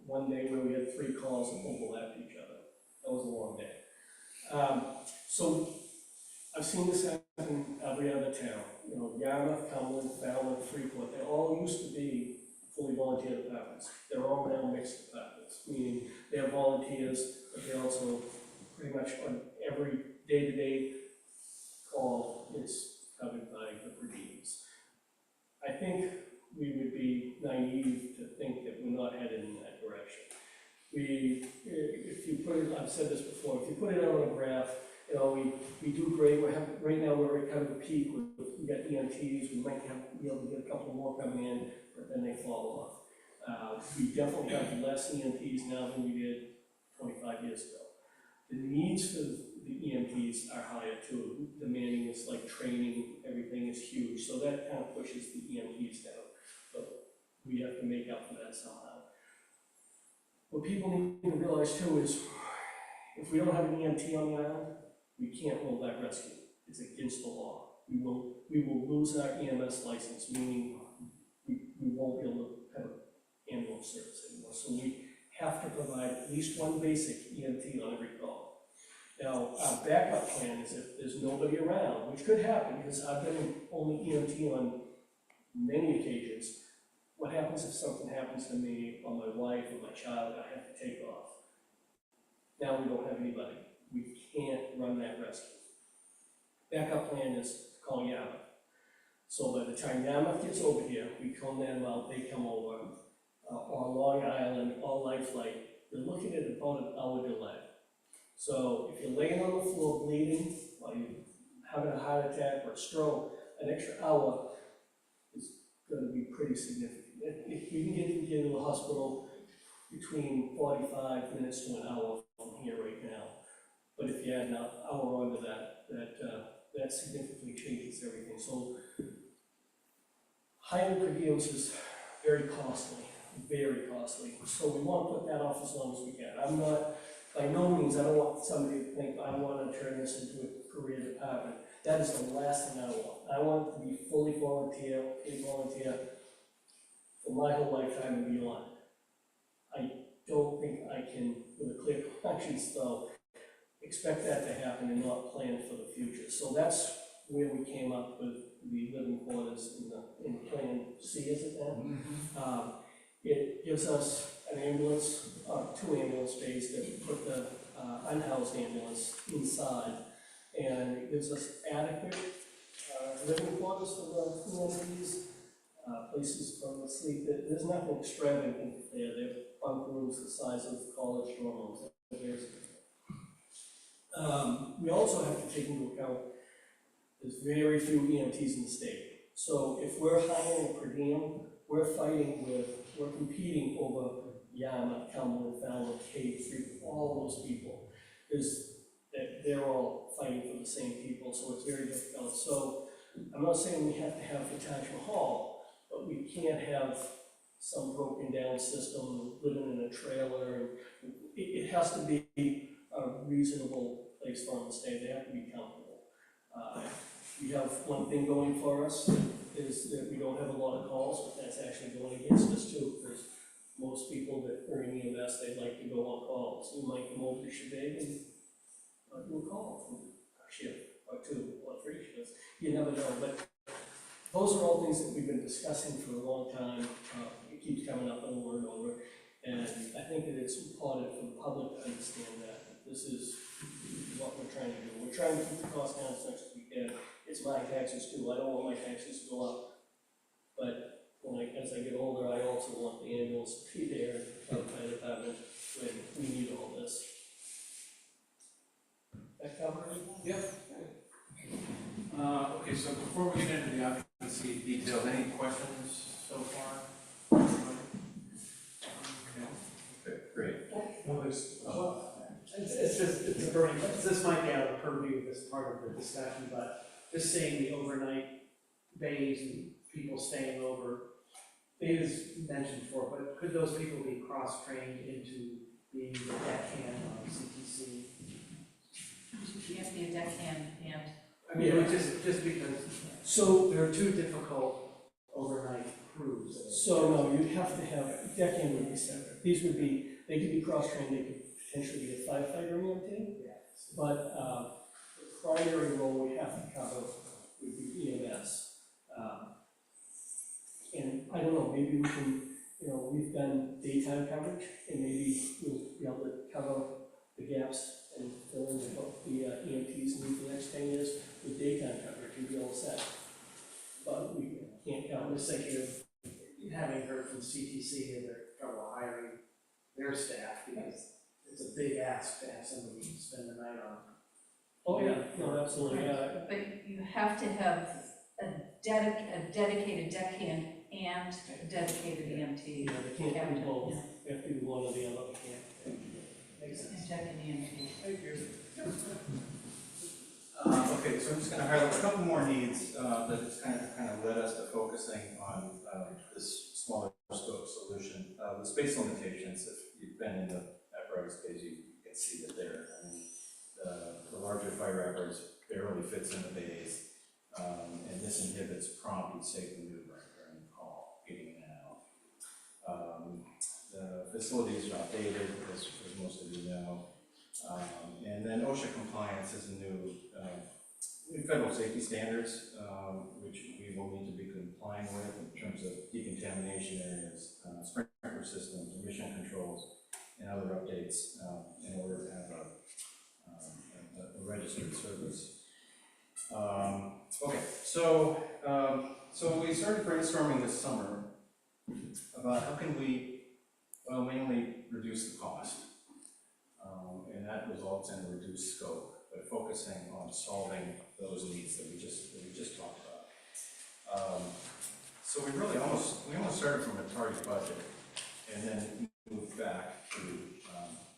one day where we had 3 calls that overlapped each other. That was a long day. So I've seen this happen in every other town. You know, Yarmouth, Cumberland, Falmouth, Freeport, they all used to be fully volunteer departments. They're all now mixed departments, meaning they have volunteers, but they also pretty much on every day-to-day call is covered by the per diems. I think we would be naive to think that we're not headed in that direction. If you put it, I've said this before, if you put it on a graph, you know, we do great. Right now we're at kind of a peak. We got EMTs. We might be able to get a couple more coming in, but then they fall off. We definitely have less EMTs now than we did 25 years ago. The needs for the EMTs are higher too. The manning is like training, everything is huge. So that kind of pushes the EMTs down. But we have to make up for that somehow. What people need to realize too is if we don't have an EMT on the island, we can't hold that rescue. It's against the law. We will lose our EMS license, meaning we won't be able to have an ambulance service anymore. So we have to provide at least one basic EMT on every call. Now, our backup plan is if there's nobody around, which could happen because I've been only EMT on many occasions. What happens if something happens to me or my wife or my child, I have to take off? Now we don't have anybody. We can't run that rescue. Backup plan is to call Yarmouth. So by the time Yarmouth gets over here, we call them out, they come over, or Long Island, or Life Flight, you're looking at about an hour delay. So if you're laying on the floor bleeding, or you're having a heart attack or a stroke, an extra hour is gonna be pretty significant. If we can get to the hospital between 45 minutes to an hour from here right now, but if you add an hour onto that significantly changes everything. So hiring per diems is very costly, very costly. So we want to put that off as long as we can. I'm not, by no means, I don't want somebody to think I want to turn this into a career department. That is the last thing I want. I want it to be fully volunteer, paid volunteer for my whole lifetime and beyond. I don't think I can, with a clear conscience though, expect that to happen and not plan for the future. So that's where we came up with the living quarters in Plan C, is it then? It gives us an ambulance, 2 ambulance bays that put the unhoused ambulance inside, and it gives us adequate living quarters for the communities, places for them to sleep. There's nothing extravagant there. They're bunk rooms the size of college dorm rooms. We also have to take into account there's very few EMTs in the state. So if we're hiring a per diem, we're competing over Yarmouth, Cumberland, Falmouth, K3, all those people. They're all fighting for the same people, so it's very difficult. So I'm not saying we have to have the Taj Mahal, but we can't have some broken down system, living in a trailer. It has to be a reasonable place for them to stay. They have to be comfortable. We have one thing going for us is that we don't have a lot of calls, but that's actually going against us too, because most people that are in EMS, they'd like to go on calls. You might come over to Shabig and do a call from a shift or 2 or 3 shifts. You never know, but those are all things that we've been discussing for a long time. It keeps coming up over and over, and I think that it's important for the public to understand that this is what we're trying to do. We're trying to keep the cost down as much as we can. It's my taxes too. I don't want my taxes to go up, but as I get older, I also want the ambulance to be there at the department when we need all this. That cover it? Yep. Okay, so before we get into the occupancy details, any questions so far? Okay, great. It's a burning, this might be out of the purview of this part of the discussion, but just saying the overnight bays and people staying over, it is mentioned before, but could those people be cross-trained into being the deckhand on CTC? You have to be a deckhand and. I mean, just because, So, there are 2 difficult overnight crews. so no, you'd have to have, deckhand would be separate. These would be, they could be cross-trained, they could potentially be a firefighter EMT, but the primary role we have to cover would be EMS. And I don't know, maybe we can, we've done daytime coverage, and maybe we'll be able to cover the gaps and fill in what the EMTs need for the next 10 years with daytime coverage and be all set. But we can't count I'm this. just thinking of having heard from CTC and their trouble hiring their staff, because it's a big ask to have somebody spend the night on. Oh, yeah, no, absolutely, yeah. But you have to have a dedicated deckhand and a dedicated EMT. Yeah, they can't do captain, both. yeah. They have to do one or the other, they can't. Makes sense. And tech and EMT. Okay, so I'm just gonna highlight a couple more needs that has kind of led us to focusing on this smaller scope solution. The space limitations, if you've been in the apparatus space, you can see that there. I mean, the larger fire apparatus barely fits in the bays, and this inhibits prompt and safe maneuvering during the call, getting in and out. The facilities are outdated, as most of you know. And then OSHA compliance is a new federal safety standards, which we will need to be complying with in terms of decontamination areas, sprinkler systems, emission controls, and other updates in order to have a registered service. Okay, so we started brainstorming this summer about how can we, well, mainly reduce the cost. And that results in a reduced scope, but focusing on solving those needs that we just talked about. So we almost started from a target budget and then moved back to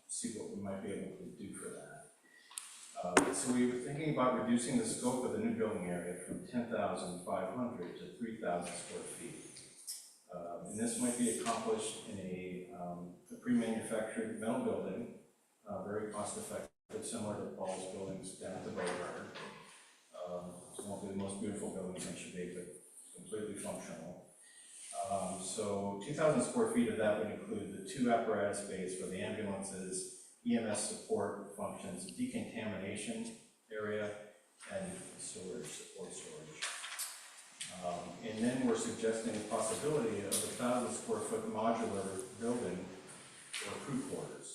see what we might be able to do for that. So we were thinking about reducing the scope of the new building area from 10,500 to 3,000 square feet. And this might be accomplished in a pre-manufactured metal building, very cost effective, similar to Paul's buildings down at the Beauregard. It won't be the most beautiful buildings in Chesapeake, but completely functional. So 2,000 square feet of that would include the 2 apparatus bays for the ambulances, EMS support functions, decontamination area, and support storage. And then we're suggesting the possibility of a 1,000 square foot modular building for crew quarters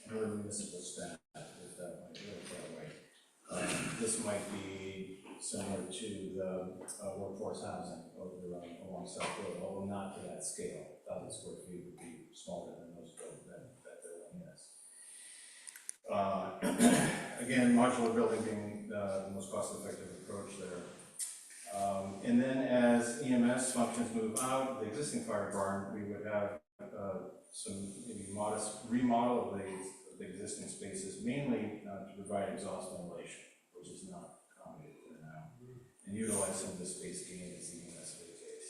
and other municipal staff, if that might work that way. This might be similar to the workforce housing over along South Road, although not to that scale. 1,000 square feet would be smaller than those that building is. Again, modular building being the most cost-effective approach there. And then as EMS functions move out, the existing fire barn, we would have some maybe modest remodel of the existing spaces, mainly to provide exhaust ventilation, which is not accommodated there now, and utilize some of the space gained as the EMS vacates.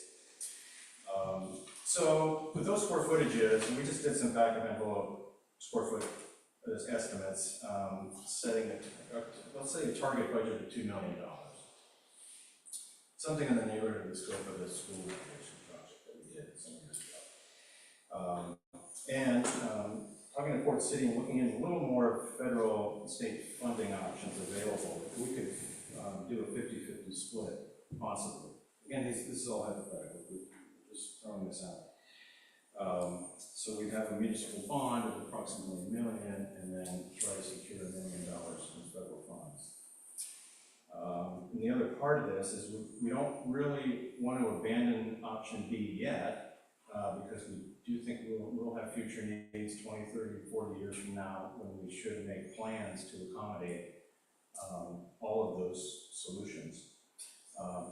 So with those square footages, and we just did some back of envelope square foot estimates, setting let's say a target budget of $2 million. Something in the neighborhood of the scope of the school renovation project that we did some years ago. Talking to Port City and looking into a little more federal and state funding options available, if we could do a 50-50 split, possibly. Again, this is all hypothetical, we're just throwing this out. So we'd have a municipal bond of approximately $1 million and then try to secure $1 million from federal funds. And the other part of this is we don't really want to abandon option B yet, because we do think we'll have future needs 20, 30, 40 years from now when we should make plans to accommodate all of those solutions.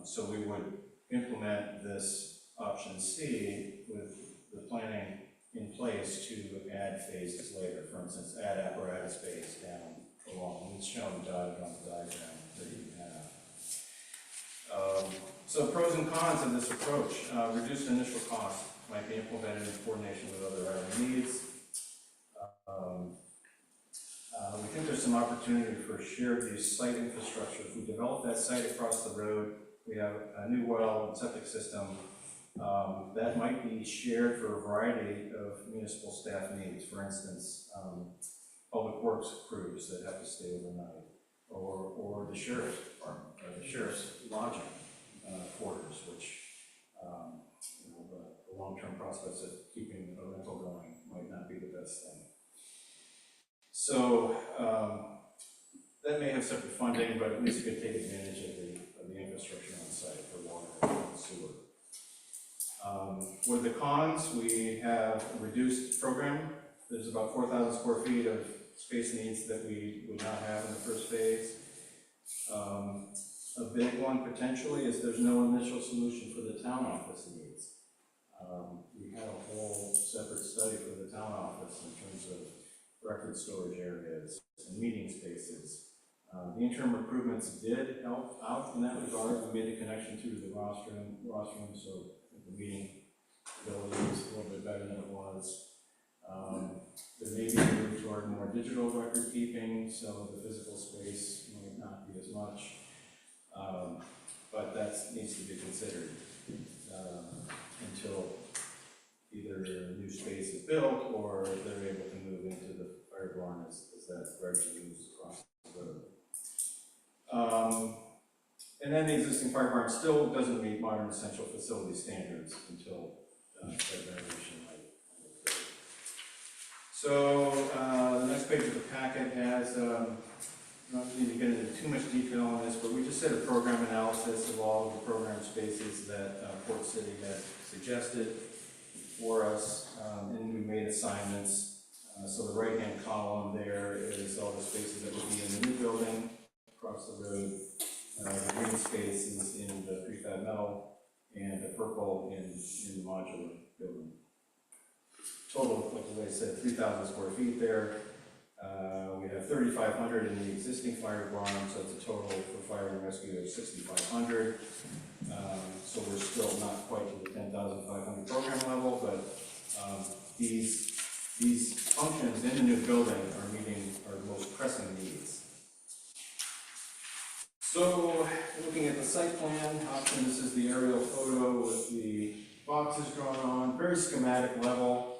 So we would implement this option C with the planning in place to add phases later. For instance, add apparatus base down along. It's shown dotted on the diagram that you have. So pros and cons of this approach. Reduced initial cost might be implemented in coordination with other area needs. We think there's some opportunity for shared use site infrastructure. If we develop that site across the road, we have a new well and septic system that might be shared for a variety of municipal staff needs. For instance, public works crews that have to stay overnight, or the sheriff's department, or the sheriff's lodging quarters, which the long-term prospects of keeping a rental going might not be the best thing. So that may have separate funding, but at least could take advantage of the infrastructure on site for water and sewer. With the cons, we have a reduced program. There's about 4,000 square feet of space needs that we would not have in the first phase. A big one potentially is there's no initial solution for the town office needs. We had a whole separate study for the town office in terms of record storage areas and meeting spaces. The interim improvements did help out in that regard. We made the connection through the rostrum, so the meeting ability is a little bit better than it was. There may be a move toward more digital record keeping, so the physical space might not be as much, but that needs to be considered until either a new space is built or they're able to move into the fire barn as that gradually moves across the road. And then the existing fire barn still doesn't meet modern essential facility standards until that renovation might occur. So the next page of the packet has, I don't need to get into too much detail on this, but we just did a program analysis of all of the program spaces that Port City had suggested for us, and we made assignments. So the right-hand column there is all the spaces that would be in the new building across the road. The green spaces in the prefab metal and the purple in the modular building. Total, like I said, 3,000 square feet there. We have 3,500 in the existing fire barn, so it's a total for fire and rescue of 6,500. So we're still not quite to the 10,500 program level, but these functions in the new building are meeting our most pressing needs. So, looking at the site plan option, this is the aerial photo with the boxes drawn on, very schematic level.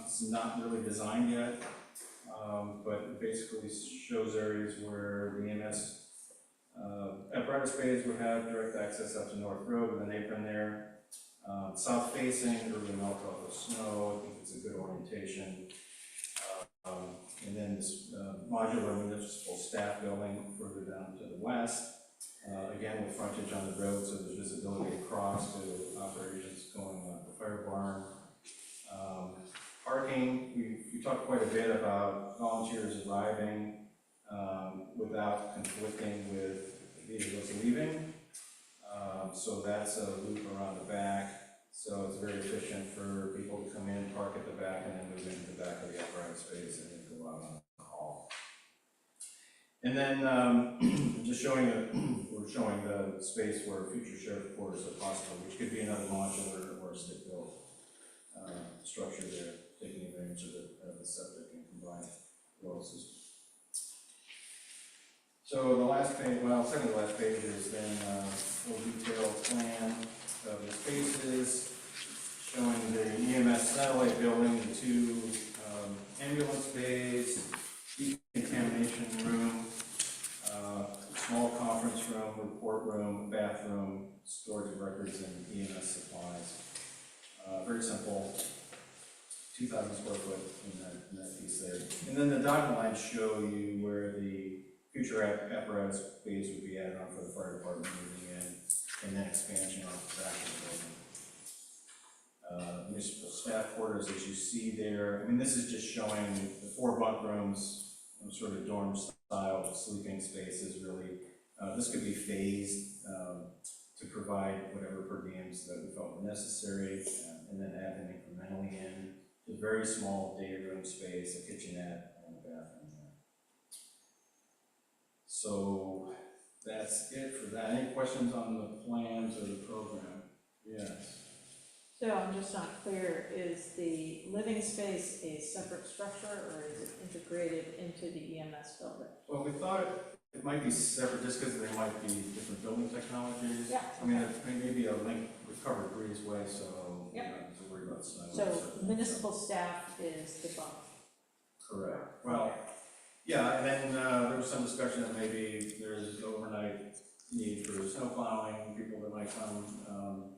It's not really designed yet, but it basically shows areas where the EMS apparatus bays would have direct access up to North Road with an apron there. South facing, it really melt off of snow. I think it's a good orientation. And then this modular municipal staff building further down to the west. Again, with frontage on the road, so there's visibility across to operations going on the fire barn. Parking, we talked quite a bit about volunteers arriving without conflicting with vehicles leaving. So that's a loop around the back. So it's very efficient for people to come in, park at the back, and then move into the back of the apparatus space and then go out on the hall. And then just showing we're showing the space where future sheriff quarters are possible, which could be another modular or stick-built structure there, taking advantage of the septic and combined well system. So the last page, well, second to last page is then a full detailed plan of the spaces, showing the EMS satellite building, the two ambulance bays, decontamination room, small conference room, report room, bathroom, storage of records, and EMS supplies. Very simple, 2,000 square foot in that piece there. And then the dotted lines show you where the future apparatus bays would be added on for the fire department moving in, and then expansion off the back of the building. Municipal staff quarters, as you see there. I mean, this is just showing the 4 bunk rooms, sort of dorm style sleeping spaces, really. This could be phased to provide whatever per diems that we felt were necessary, and then add them incrementally in. A very small day room space, a kitchenette, and a bathroom there. So that's it for that. Any questions on the plans or the program? Yes. So I'm just not clear, is the living space a separate structure or is it integrated into the EMS building? Well, we thought it might be separate just because there might be different building technologies. Yeah. I mean, it may be a link, we've covered breezeway, so we Yep. don't have to worry about snow. So municipal staff is the bunk. Correct. Well, yeah, and then there was some discussion that maybe there's overnight need for snow plowing, people that might come.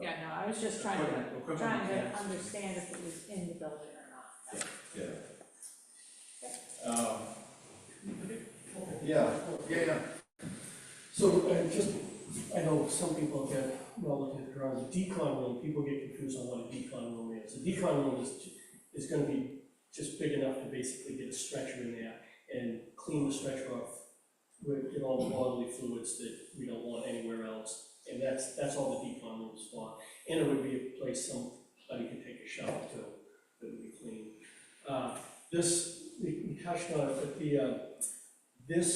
Yeah, no, I was just trying to Equipment mechanics. understand if it was in the building or not. Yeah. So, I know some people get, well, looking at the drawings, decon room, people get confused on what a decon room is. A decon room is gonna be just big enough to basically get a stretcher in there and clean the stretcher off, get all the bodily fluids that we don't want anywhere else. And that's all the decon room is for. And it would be a place somebody could take a shower to, that would be clean. We touched on it, but this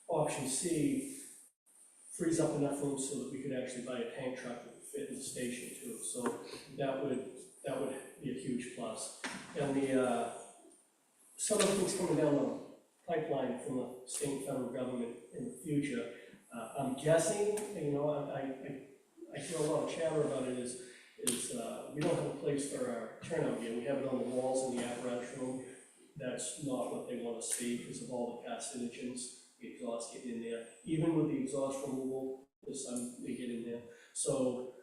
option C frees up enough room so that we could actually buy a tank truck that would fit in the station too. So that would be a huge plus. And some of the things coming down the pipeline from the state and federal government in the future, I'm guessing, I hear a lot of chatter about it, is we don't have a place for our turnout gear. We have it on the walls in the apparatus room. That's not what they want to see because of all the carcinogens, the exhaust getting in there. Even with the exhaust removal, they get in there. So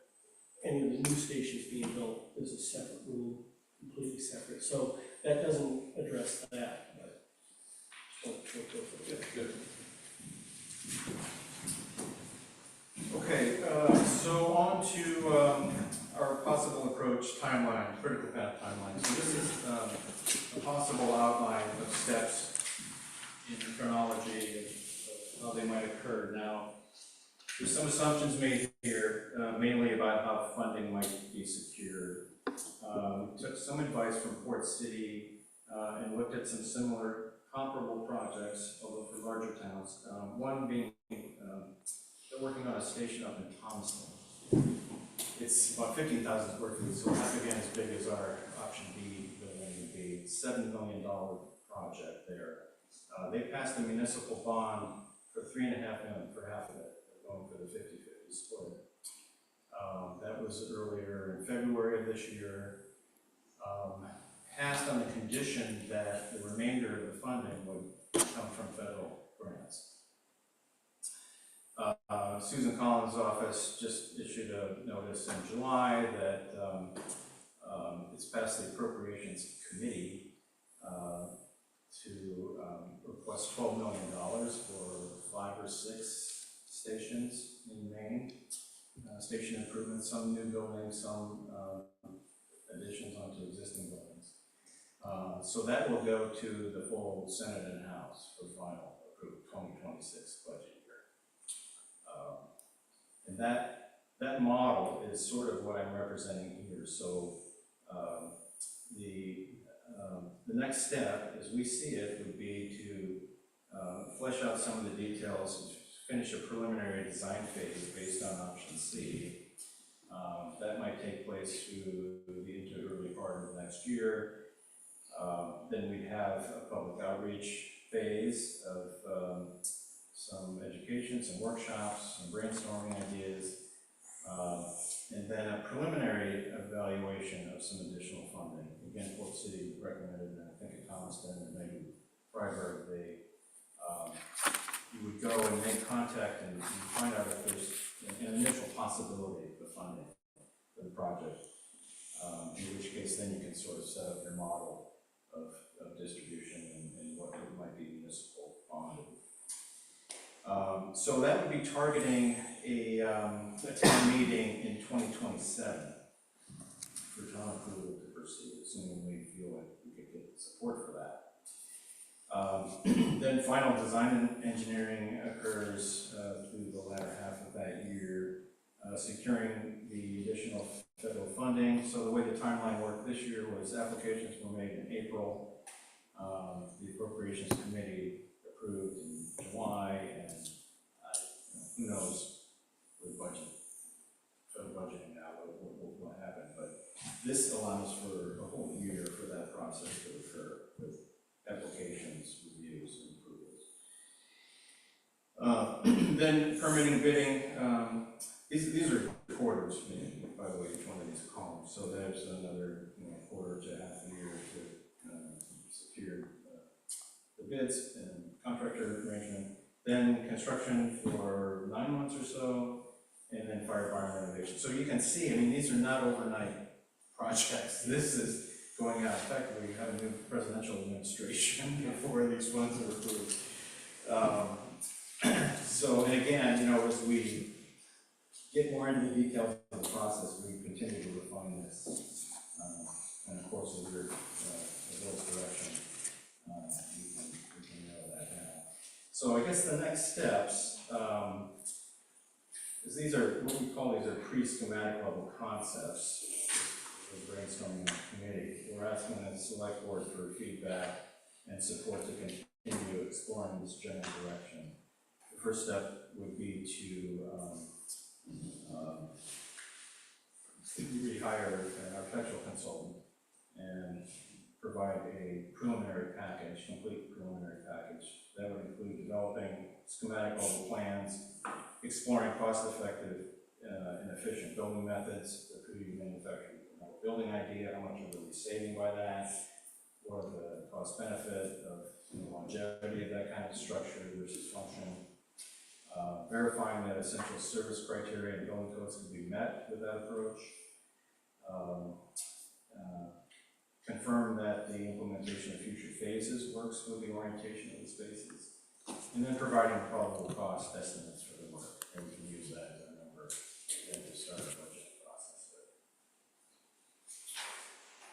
any of the new stations being built, there's a separate room, completely separate. So that doesn't address that, but Good. Okay, so on to our possible approach timeline, critical path timeline. So this is a possible outline of steps in chronology of how they might occur. Now, There's some assumptions made here, mainly about how funding might be secured. We took some advice from Port City and looked at some similar comparable projects, although for larger towns. One being, they're working on a station up in Thomasville. It's about 15,000 square feet, so half again as big as our option B building would be. $7 million project there. They passed a municipal bond for $3.5 million for half of it. They're going for the 50-50 split. That was earlier in February of this year. Passed on the condition that the remainder of the funding would come from federal grants. Susan Collins' office just issued a notice in July that it's passed the Appropriations Committee to request $12 million for 5 or 6 stations in Maine. Station improvements, some new buildings, some additions onto existing buildings. So that will go to the full Senate and House for final approved 2026 budget year. And that model is sort of what I'm representing here. So the next step, as we see it, would be to flesh out some of the details, finish a preliminary design phase based on option C. That might take place through the early part of next year. Then we'd have a public outreach phase of some education, some workshops, some brainstorming ideas, and then a preliminary evaluation of some additional funding. Again, Port City recommended, and I think at Thomaston and maybe Freiburg, you would go and make contact and find out if there's an initial possibility of the funding for the project, in which case then you can sort of set up your model of distribution and what it might be municipal bonded. So that would be targeting a town meeting in 2027 for town approval to proceed, assuming we feel like we could get support for that. Then final design and engineering occurs through the latter half of that year, securing the additional federal funding. So the way the timeline worked this year was applications were made in April. The Appropriations Committee approved in July, and who knows with budget, federal budgeting now, what happened. But this allows for a whole year for that process to occur with applications, reviews, and approvals. Then permitting, bidding. These are quarters, by the way, each one of these columns. So there's another quarter to half a year to secure the bids and contractor arrangement. Then construction for 9 months or so, and then fire barn renovation. So you can see, I mean, these are not overnight projects. This is going out. In fact, we have a new presidential administration before these funds are approved. So, and again, as we get more into the details of the process, we continue to refine this. And of course, with your Bill's direction, we can narrow that down. So I guess the next steps, is these are what we call pre-schematic level concepts. We're brainstorming in the committee. We're asking the select board for feedback and support to continue exploring this general direction. The first step would be to rehire an architectural consultant and provide a preliminary package, complete preliminary package. That would include developing schematic level plans, exploring cost-effective and efficient building methods, the pre-manufactured building idea, how much are we saving by that, what are the cost benefit of longevity of that kind of structure versus function. Verifying that essential service criteria and building codes can be met with that approach. Confirm that the implementation of future phases works with the orientation of the spaces. And then providing probable cost estimates for the work. And we can use that as a number to start a budgeting process with.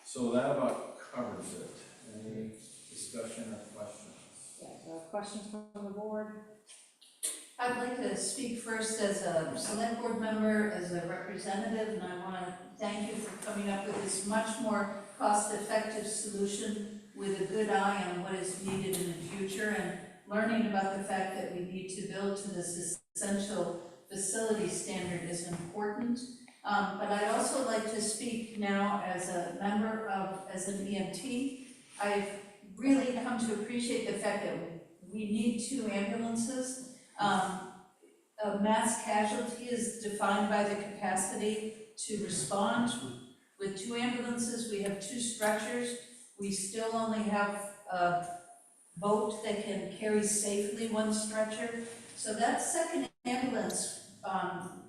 So that about covers it. Any discussion or questions? Yeah, so questions from the board? I'd like to speak first as a select board member, as a representative, and I want to thank you for coming up with this much more cost-effective solution with a good eye on what is needed in the future, and learning about the fact that we need to build to this essential facility standard is important. But I'd also like to speak now as a member of, as an EMT. I've really come to appreciate the fact that we need 2 ambulances. A mass casualty is defined by the capacity to respond. With 2 ambulances, we have 2 stretchers. We still only have a boat that can carry safely 1 stretcher. So that second ambulance,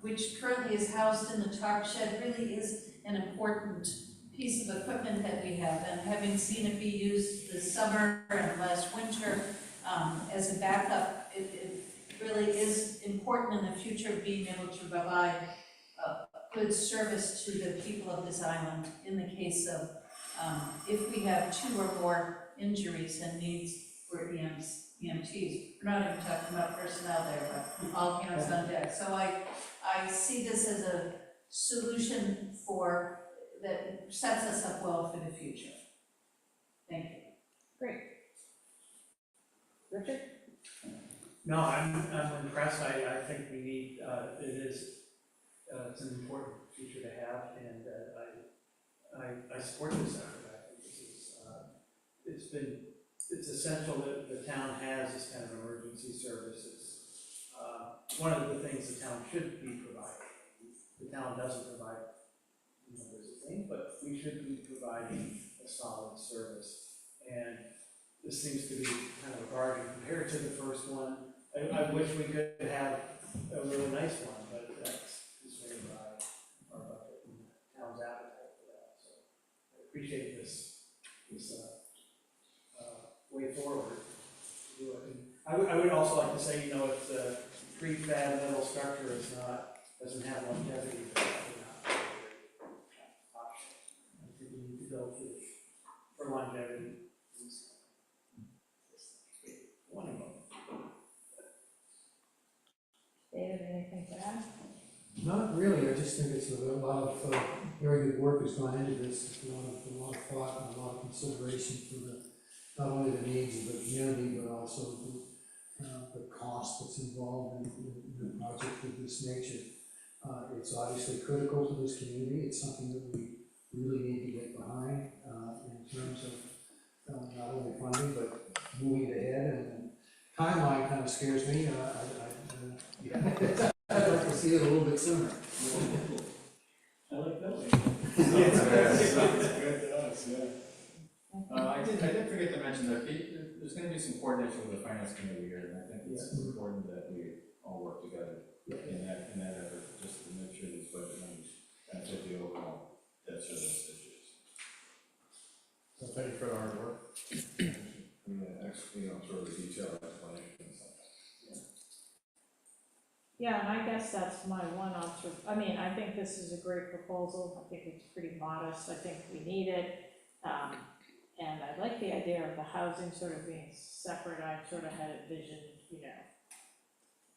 which currently is housed in the tarp shed, really is an important piece of equipment that we have. And having seen it be used this summer and last winter as a backup, it really is important in the future, being able to provide good service to the people of this island in the case of if we have 2 or more injuries and needs for EMTs. We're not even talking about personnel there, but all hands on deck. So I see this as a solution that sets us up well for the future. Thank you. Great. Richard? No, I'm impressed. I think we need, it's an important feature to have, and I support this effort. I think this is, it's essential that the town has this kind of emergency services. One of the things the town should be providing. The town doesn't provide, there's a thing, but we should be providing a solid service. And this seems to be kind of a bargain compared to the first one. I wish we could have a really nice one, but that's constrained by our budget and the town's appetite for that. So I appreciate this way forward to do it. And I would also like to say, if the prefab metal structure doesn't have longevity, that's not a great option. I think we need to go for longevity. One of them. David, anything to add? Not really, I just think it's a lot of very good work has gone into this, a lot of thought and a lot of consideration for not only the needs of the community, but also the cost that's involved in a project of this nature. It's obviously critical to this community, it's something that we really need to get behind in terms of not only funding, but moving it ahead, and timeline kind of scares me. I'd like to see it a little bit sooner. I like that way. Good to us, yeah. I did forget to mention that there's gonna be some coordination with the finance committee here, and I think it's important that we all work together in that effort, just to make sure these budget numbers benefit the overall debt service issues. So thank you for the hard work. Sort of the detailed explanation and stuff. Yeah, and I guess that's my one I think this is a great proposal. I think it's pretty modest. I think we need it. And I like the idea of the housing sort of being separate. I sort of had it visioned,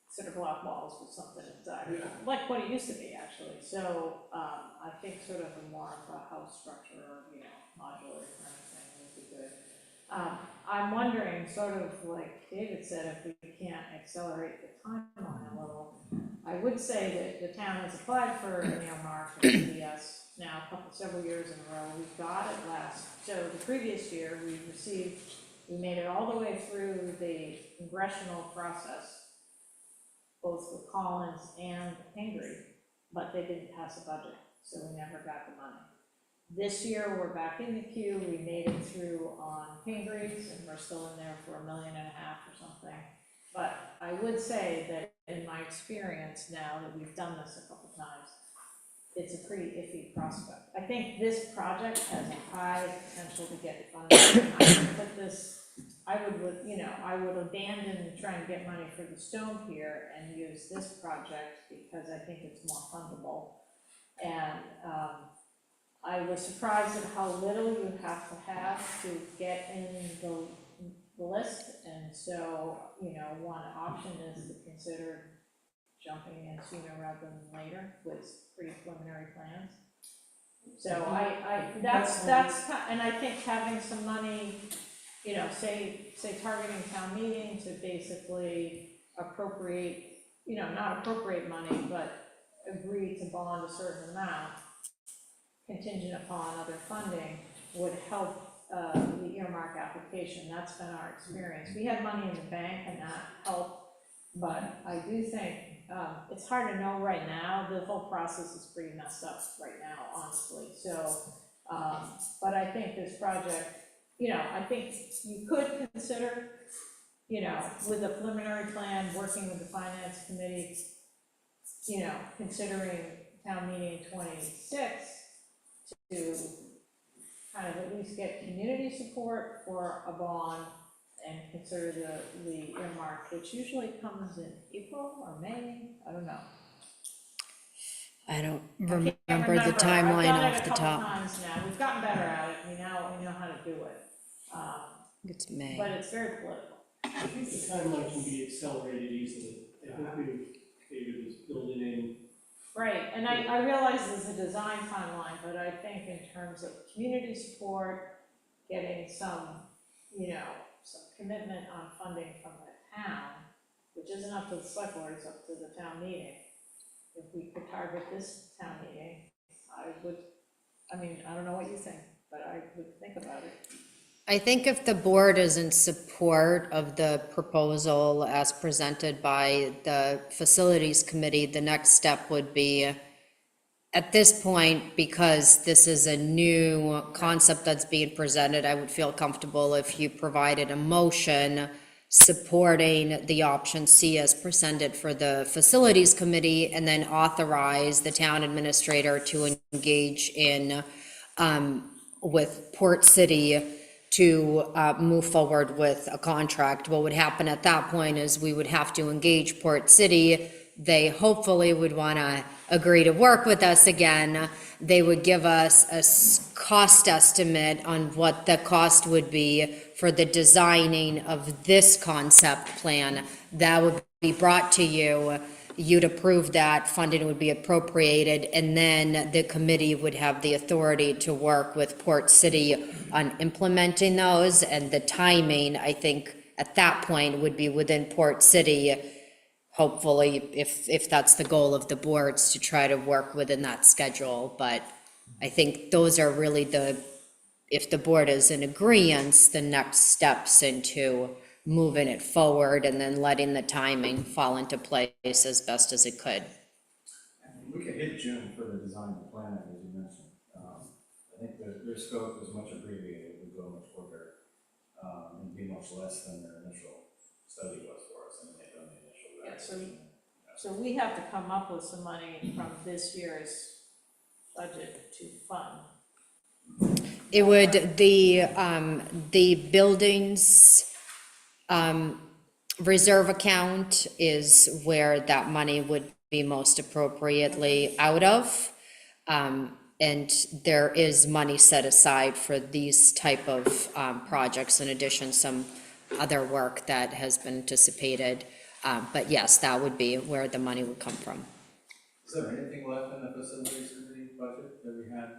sort of block walls with something inside, like what it used to be, actually. So I think sort of a more of a house structure, or, modular kind of thing would be good. I'm wondering, sort of like David said, if we can't accelerate the timeline a little. I would say that the town has applied for an earmark from CDS now several years in a row. We got it so the previous year we made it all the way through the congressional process, both with Collins and Pingree, but they didn't pass a budget, so we never got the money. This year, we're back in the queue. We made it through on Pingree's, and we're still in there for $1.5 million or something. But I would say that in my experience now that we've done this a couple times, it's a pretty iffy prospect. I think this project has a high potential to get funded. I would abandon trying to get money for the stone pier and use this project because I think it's more fundable. And I was surprised at how little you have to get in the list, and so, you know, one option is to consider jumping in sooner rather than later with pretty preliminary plans. So and I think having some money, you know, say targeting town meeting to basically appropriate, you know, not appropriate money, but agree to bond a certain amount contingent upon other funding would help the earmark application. That's been our experience. We had money in the bank and that helped, but I do think it's hard to know right now. The whole process is pretty messed up right now, honestly. So, but I think this project, you know, I think you could consider, you know, with a preliminary plan, working with the finance committee, you know, considering town meeting 26 to kind of at least get community support for a bond and consider the earmark, which usually comes in April or May, I don't know. I don't I can't remember the timeline I've done off it the a couple top. times now, we've gotten better at it, we know how to do it. It's May. But it's very political. I think the timeline can be accelerated easily. I think David was building in. Right, and I realize there's a design timeline, but I think in terms of community support, getting some, you know, some commitment on funding from the town, which isn't up to the select board, it's up to the town meeting. If we could target this town meeting, I don't know what you think, but I would think about it. I think if the board is in support of the proposal as presented by the facilities committee, the next step would be, at this point, because this is a new concept that's being presented, I would feel comfortable if you provided a motion supporting the option C as presented for the facilities committee, and then authorize the town administrator to engage in with Port City to move forward with a contract. What would happen at that point is we would have to engage Port City. They hopefully would want to agree to work with us again. They would give us a cost estimate on what the cost would be for the designing of this concept plan. That would be brought to you. You'd approve that, funding would be appropriated, and then the committee would have the authority to work with Port City on implementing those, and the timing, I think, at that point would be within Port City, hopefully, if that's the goal of the boards, to try to work within that schedule. But I think those are really if the board is in agreement, the next steps into moving it forward and then letting the timing fall into place as best as it could. We could hit June for the design of the plan, as you mentioned. I think their scope is much abbreviated, it would go much quicker, and be much less than their initial study was for us, and they've done the initial evaluation. So we have to come up with some money from this year's budget to fund. It would, the buildings, reserve account is where that money would be most appropriately out of. And there is money set aside for these type of, projects, in addition, some other work that has been anticipated. But yes, that would be where the money would come from. Is there anything left in the facilities committee budget that we had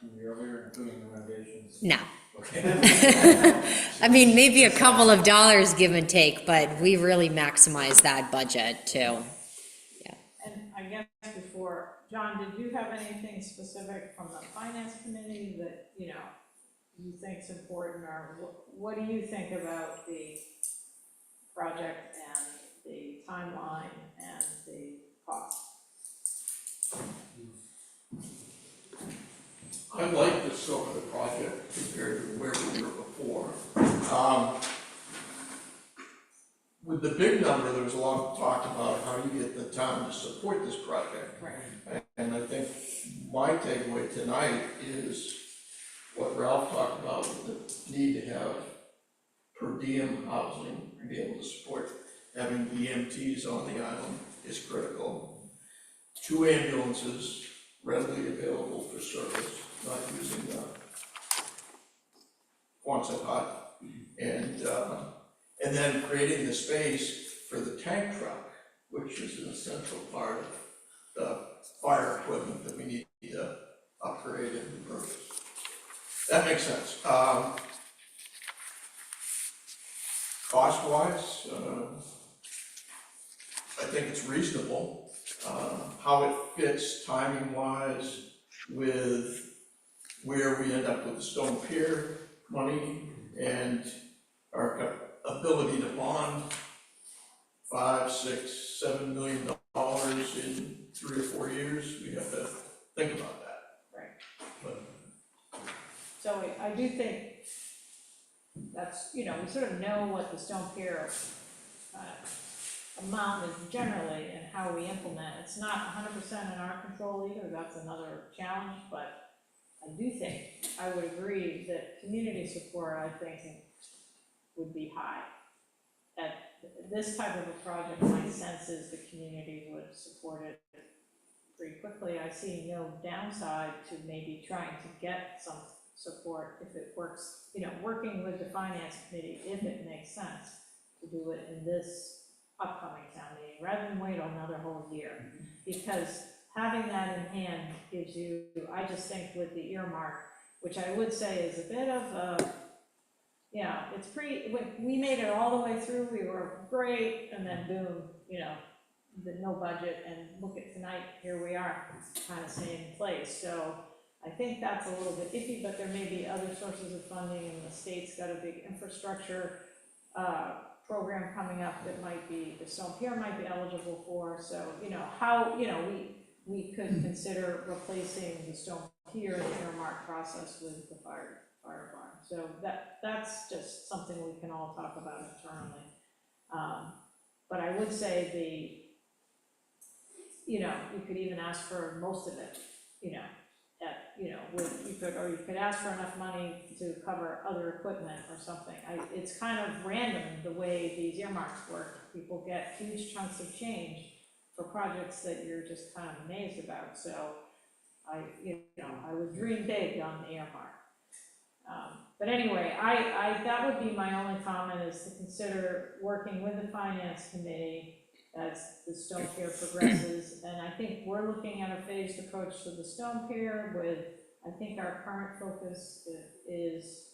from the earlier, including the renovations? No. Okay. I mean, maybe a couple of dollars give and take, but we really maximize that budget too. And I guess before, John, did you have anything specific from the finance committee that, you know, you think's important, or what do you think about the project and the timeline and the cost? I like the scope of the project compared to where we were before. With the big number, there was a lot of talk about how you get the town to support this project. Right. And I think my takeaway tonight is what Ralph talked about, with the need to have per diem housing, and be able to support having EMTs on the island is critical. 2 ambulances readily available for service, not using the Quonset hut, And then creating the space for the tank truck, which is an essential part of the fire equipment that we need to upgrade and repurpose. That makes sense. Cost-wise, I think it's reasonable. How it fits timing-wise with where we end up with the stone pier money and our ability to bond $5, $6, $7 million in 3 or 4 years, we have to think about that. Right. But So I do think that's, we sort of know what the stone pier amount is generally and how we implement. It's not 100% in our control either, that's another challenge, but I do think, I would agree that community support, I think, would be high. At this type of a project, my sense is the community would support it pretty quickly. I see no downside to maybe trying to get some support if it works, working with the finance committee, if it makes sense to do it in this upcoming town meeting, rather than wait another whole year. Because having that in hand gives you, I just think with the earmark, which I would say is a bit of a, it's we made it all the way through, we were great, and then boom, no budget, and look at tonight, here we are, kind of same place. So I think that's a little bit iffy, but there may be other sources of funding, and the state's got a big infrastructure program coming up that might be, the Stone Pier might be eligible for. So, we could consider replacing the Stone Pier in the earmark process with the fire barn. So that's just something we can all talk about internally. But I would say you could even ask for most of it, you could ask for enough money to cover other equipment or something. It's kind of random the way these earmarks work. People get huge chunks of change for projects that you're just kind of amazed about. So I would dream big on the earmark. But anyway, that would be my only comment, is to consider working with the finance committee as the Stone Pier progresses. And I think we're looking at a phased approach to the Stone Pier with, I think our current focus is,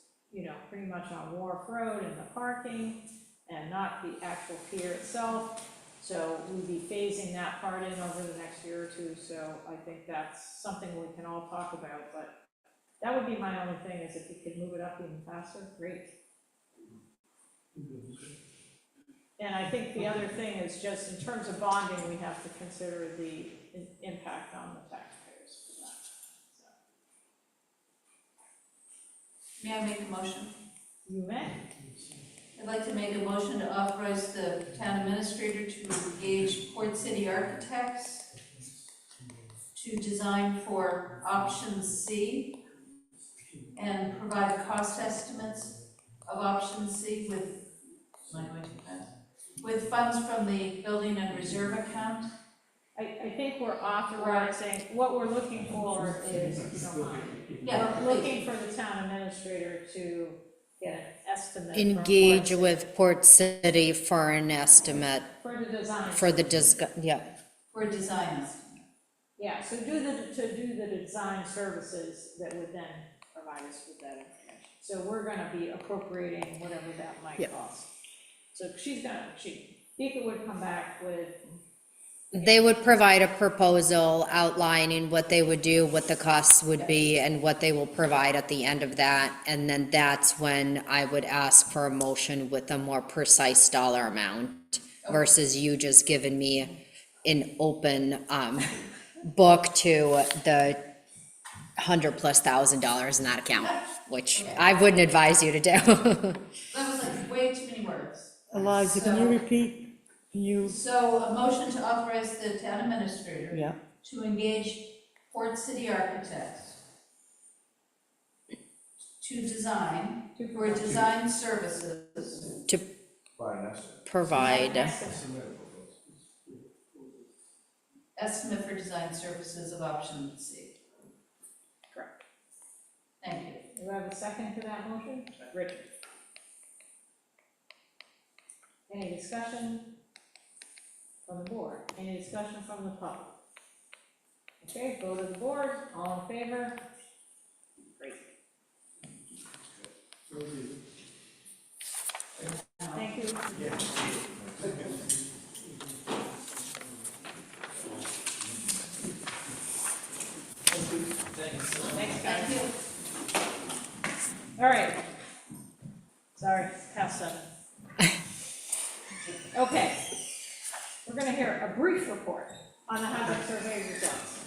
pretty much on Wharf Road and the parking, and not the actual pier itself. So we'll be phasing that part in over the next year or two. So I think that's something we can all talk about, but that would be my only thing, is if you could move it up even faster, great. And I think the other thing is just in terms of bonding, we have to consider the impact on the taxpayers for that. So. May I make a motion? You may. I'd like to make a motion to authorize the town administrator to engage Port City architects to design for option C and provide cost estimates of option C with funds from the building and reserve account. I think we're authorizing, what we're looking for is, we're looking for the town administrator to get an estimate. Engage with Port City for an estimate For the design. for the yeah. For a design estimate. Yeah, so do the design services that would then provide us with that information. So we're gonna be appropriating whatever that might cost. So Vika would come back with. They would provide a proposal outlining what they would do, what the costs would be, and what they will provide at the end of that. And then that's when I would ask for a motion with a more precise dollar amount versus you just giving me an open book to the $100,000+ in that account, which I wouldn't advise you to do. That was like way too many words. Eliza, can you repeat? So a motion to authorize the town administrator Yeah. to engage Port City architects to design, for design services. To By an estimate. provide, Estimate for design services of option C. Correct. Thank you. Do we have a second to that motion? Richard. Any discussion from the board? Any discussion from the public? Okay, go to the board, all in favor? Great, thank you. Thanks, guys. All right. Sorry, past 7. Okay. We're gonna hear a brief report on the housing survey results,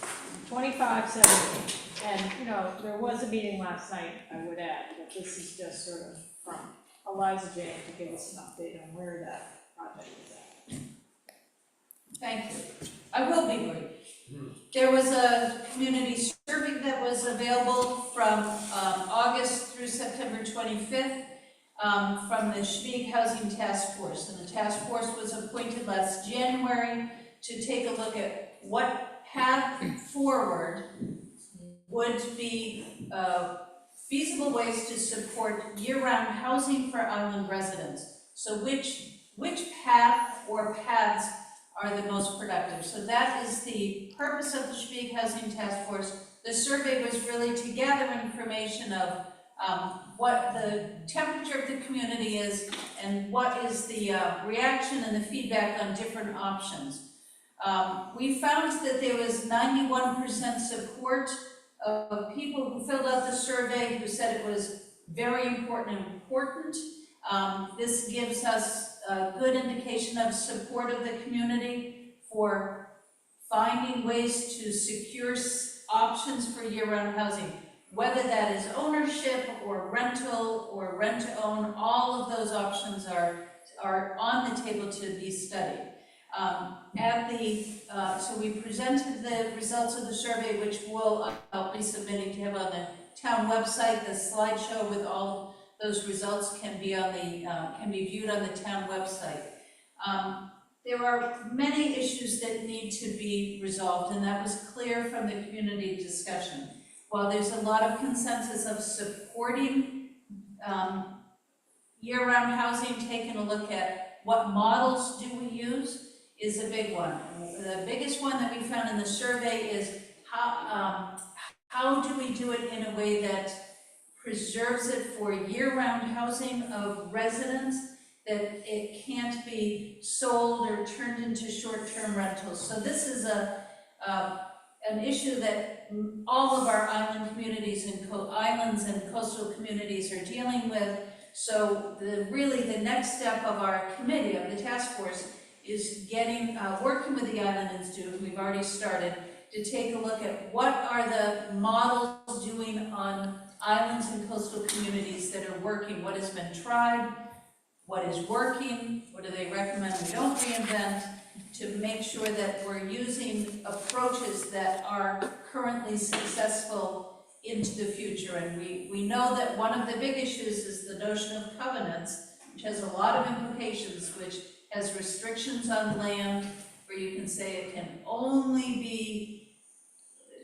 25-17. And, you know, there was a meeting last night, I would add, but this is just sort of from Eliza Jane to give us an update on where that project is at. Thank you. I will be brief. There was a community survey that was available from August through September 25th from the Schmieg Housing Task Force. And the task force was appointed last January to take a look at what path forward would be feasible ways to support year-round housing for island residents. So which path or paths are the most productive? So that is the purpose of the Schmieg Housing Task Force. The survey was really to gather information of what the temperature of the community is and what is the reaction and the feedback on different options. We found that there was 91% support of people who filled out the survey who said it was very important. This gives us a good indication of support of the community for finding ways to secure options for year-round housing. Whether that is ownership or rental or rent-to-own, all of those options are on the table to be studied. So we presented the results of the survey, which I'll be submitting to have on the town website. The slideshow with all those results can be viewed on the town website. There are many issues that need to be resolved, and that was clear from the community discussion. While there's a lot of consensus of supporting year-round housing, taking a look at what models do we use is a big one. The biggest one that we found in the survey is how do we do it in a way that preserves it for year-round housing of residents, that it can't be sold or turned into short-term rentals. So this is an issue that all of our island communities and islands and coastal communities are dealing with. So really the next step of our committee, of the task force, is working with the Island Institute, we've already started, to take a look at what are the models doing on islands and coastal communities that are working, what has been tried, what is working, what do they recommend we don't reinvent, to make sure that we're using approaches that are currently successful into the future. And we know that one of the big issues is the notion of covenants, which has a lot of implications, which has restrictions on land, where you can say it can only be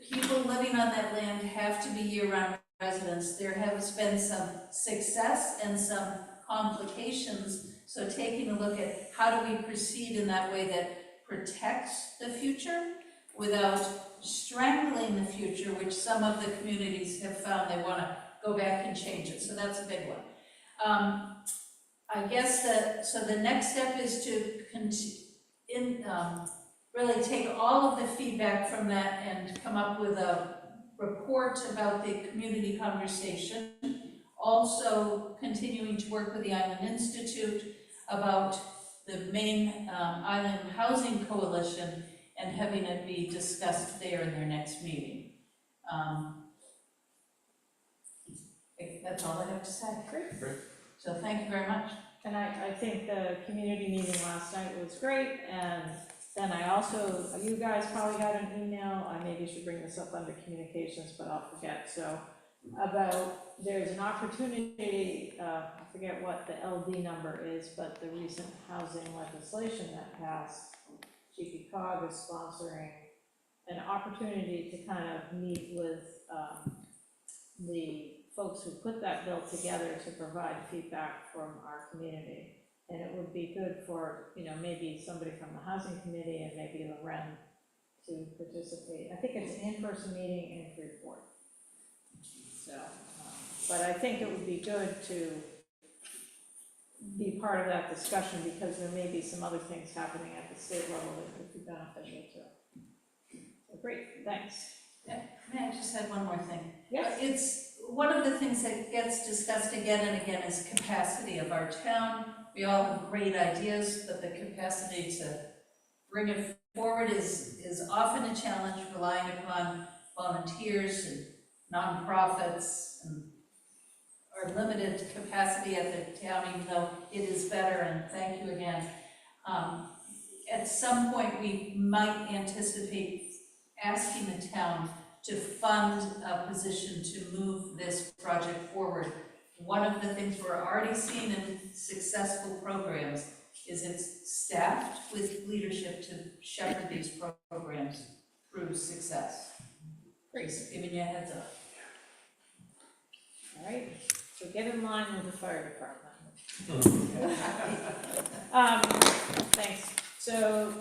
people living on that land have to be year-round residents. There has been some success and some complications. So taking a look at how do we proceed in that way that protects the future without strangling the future, which some of the communities have found they want to go back and change it. So that's a big one. I guess so the next step is to really take all of the feedback from that and come up with a report about the community conversation. Also continuing to work with the Island Institute about the main Island Housing Coalition and having it be discussed there in their next meeting. That's all I have to say. Great. So thank you very much. And I think the community meeting last night was great, and then I also, you guys probably got an email, I maybe should bring this up under communications, but I'll forget, so, about, there's an opportunity, I forget what the LD number is, but the recent housing legislation that passed, GPCOG is sponsoring an opportunity to kind of meet with the folks who put that bill together to provide feedback from our community. And it would be good for, maybe somebody from the housing committee and maybe Loren to participate. I think it's an in-person meeting in Freeport. So, but I think it would be good to be part of that discussion, because there may be some other things happening at the state level that could be beneficial too. So great, thanks. May I just add one more thing? Yes. It's, one of the things that gets discussed again and again is capacity of our town. We all have great ideas, but the capacity to bring it forward is often a challenge, relying upon volunteers and nonprofits and our limited capacity at the town, even though it is better, and thank you again. At some point, we might anticipate asking the town to fund a position to move this project forward. One of the things we're already seeing in successful programs is it's staffed with leadership to shepherd these programs through success. Just giving you a heads up. All right, so get in line with the fire department. Thanks. So,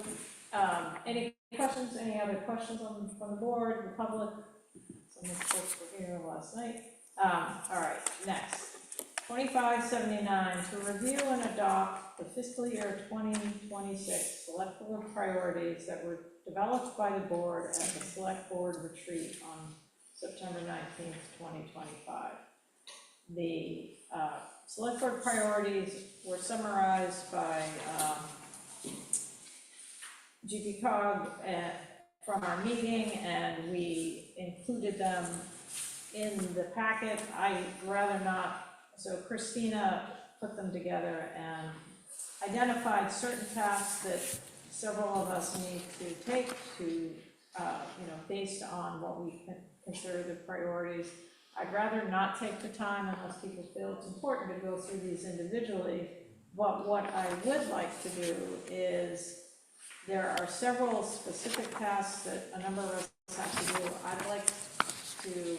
any questions, any other questions from the board, the public? Some of the folks were here last night. All right, next. 2579, to review and adopt the fiscal year 2026 select board priorities that were developed by the board at the select board retreat on September 19th, 2025. The select board priorities were summarized by GP Cog from our meeting, and we included them in the packet. I'd rather not, so Christina put them together and identified certain tasks that several of us need to take to, based on what we consider the priorities. I'd rather not take the time unless people feel it's important to go through these individually. But what I would like to do is, there are several specific tasks that a number of us have to do. I'd like to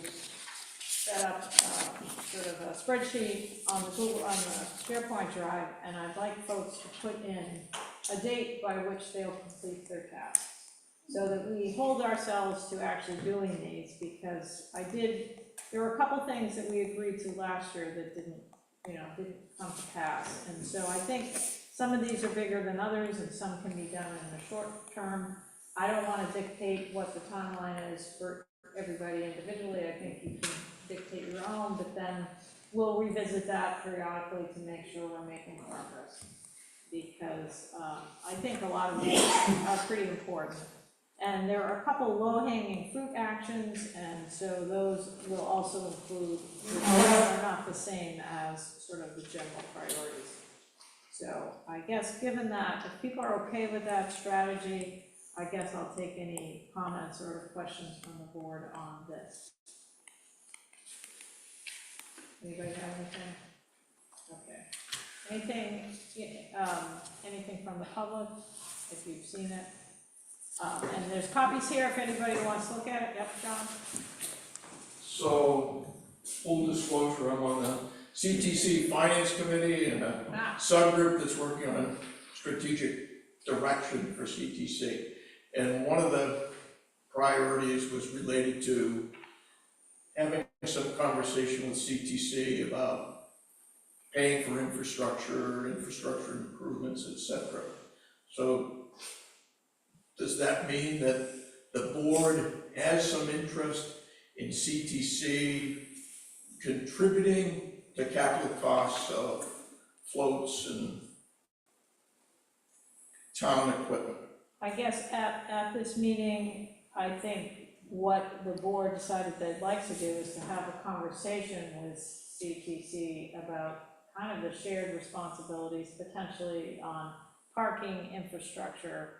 set up sort of a spreadsheet on the SharePoint drive, and I'd like folks to put in a date by which they'll complete their tasks, so that we hold ourselves to actually doing these, because there were a couple things that we agreed to last year that didn't come to pass, and so I think some of these are bigger than others, and some can be done in the short term. I don't want to dictate what the timeline is for everybody individually. I think you can dictate your own, but then we'll revisit that periodically to make sure we're making progress, because I think a lot of these are pretty important. And there are a couple low-hanging fruit actions, and so those will also include, are not the same as sort of the general priorities. So I guess, given that, if people are okay with that strategy, I guess I'll take any comments or questions from the board on this. Anybody have anything? Okay. Anything from the public, if you've seen it? And there's copies here if anybody wants to look at it. Yep, John? So, full disclosure, I'm on the CTC Finance Committee and a subgroup that's working on strategic direction for CTC. And one of the priorities was related to having some conversation with CTC about paying for infrastructure improvements, etc. So does that mean that the board has some interest in CTC contributing to capital costs of floats and town equipment? I guess at this meeting, I think what the board decided they'd like to do is to have a conversation with CTC about kind of the shared responsibilities, potentially on parking infrastructure,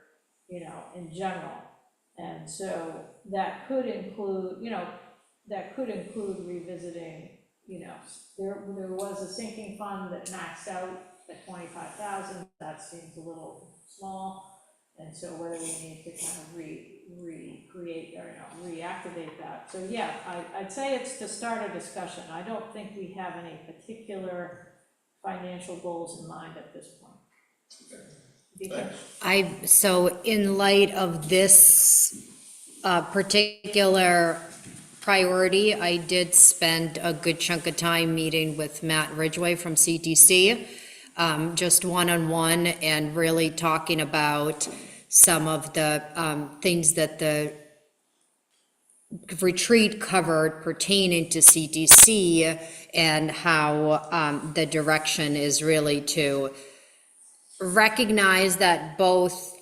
in general. And so that could include, revisiting, there was a sinking fund that maxed out at 25,000. That seems a little small. And so whether we need to kind of recreate or reactivate that. So yeah, I'd say it's to start a discussion. I don't think we have any particular financial goals in mind at this point. So in light of this particular priority, I did spend a good chunk of time meeting with Matt Ridgway from CTC, just one-on-one, and really talking about some of the things that the retreat covered pertaining to CTC, and how the direction is really to recognize that both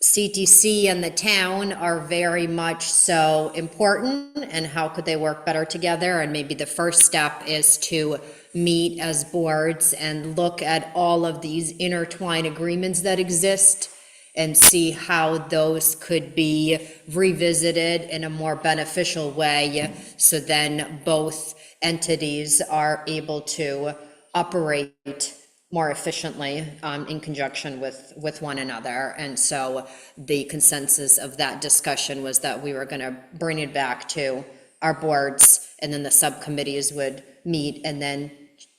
CTC and the town are very much so important, and how could they work better together. And maybe the first step is to meet as boards and look at all of these intertwined agreements that exist and see how those could be revisited in a more beneficial way, so then both entities are able to operate more efficiently in conjunction with one another. And so the consensus of that discussion was that we were going to bring it back to our boards, and then the subcommittees would meet, and then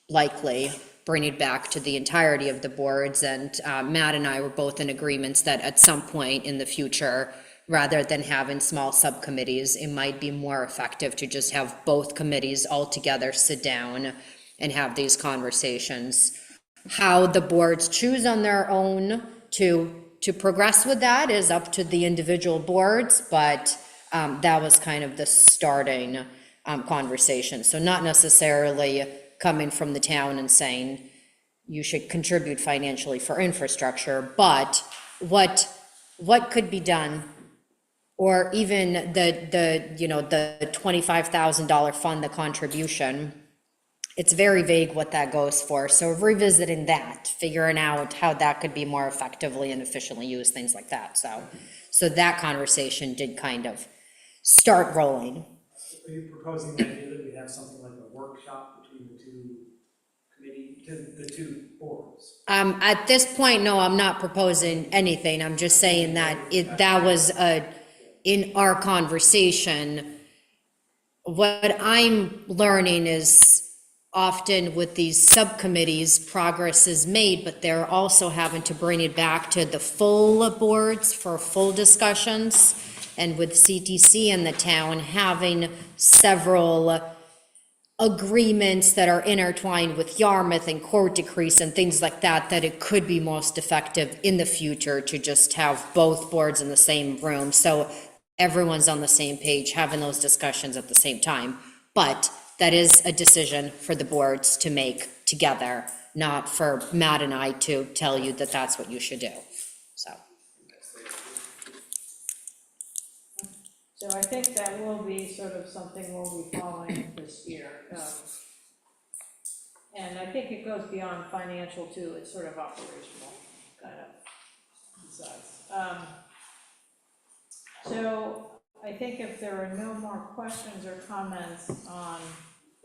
likely bring it back to the entirety of the boards. And Matt and I were both in agreements that at some point in the future, rather than having small subcommittees, it might be more effective to just have both committees all together sit down and have these conversations. How the boards choose on their own to progress with that is up to the individual boards, but that was kind of the starting conversation. So not necessarily coming from the town and saying you should contribute financially for infrastructure, but what could be done, or even the $25,000 fund, the contribution. It's very vague what that goes for. So revisiting that, figuring out how that could be more effectively and efficiently used, things like that. So that conversation did kind of start rolling. Are you proposing the idea that we have something like a workshop between the two boards? At this point, no, I'm not proposing anything. I'm just saying that that was in our conversation. What I'm learning is often with these subcommittees, progress is made, but they're also having to bring it back to the full boards for full discussions. And with CTC and the town having several agreements that are intertwined with Yarmouth and court decrees and things like that, that it could be most effective in the future to just have both boards in the same room, so everyone's on the same page, having those discussions at the same time. But that is a decision for the boards to make together, not for Matt and I to tell you that that's what you should do, so. So I think that will be sort of something we'll be following this year. And I think it goes beyond financial too, it's sort of operational, kind of, besides. So I think if there are no more questions or comments on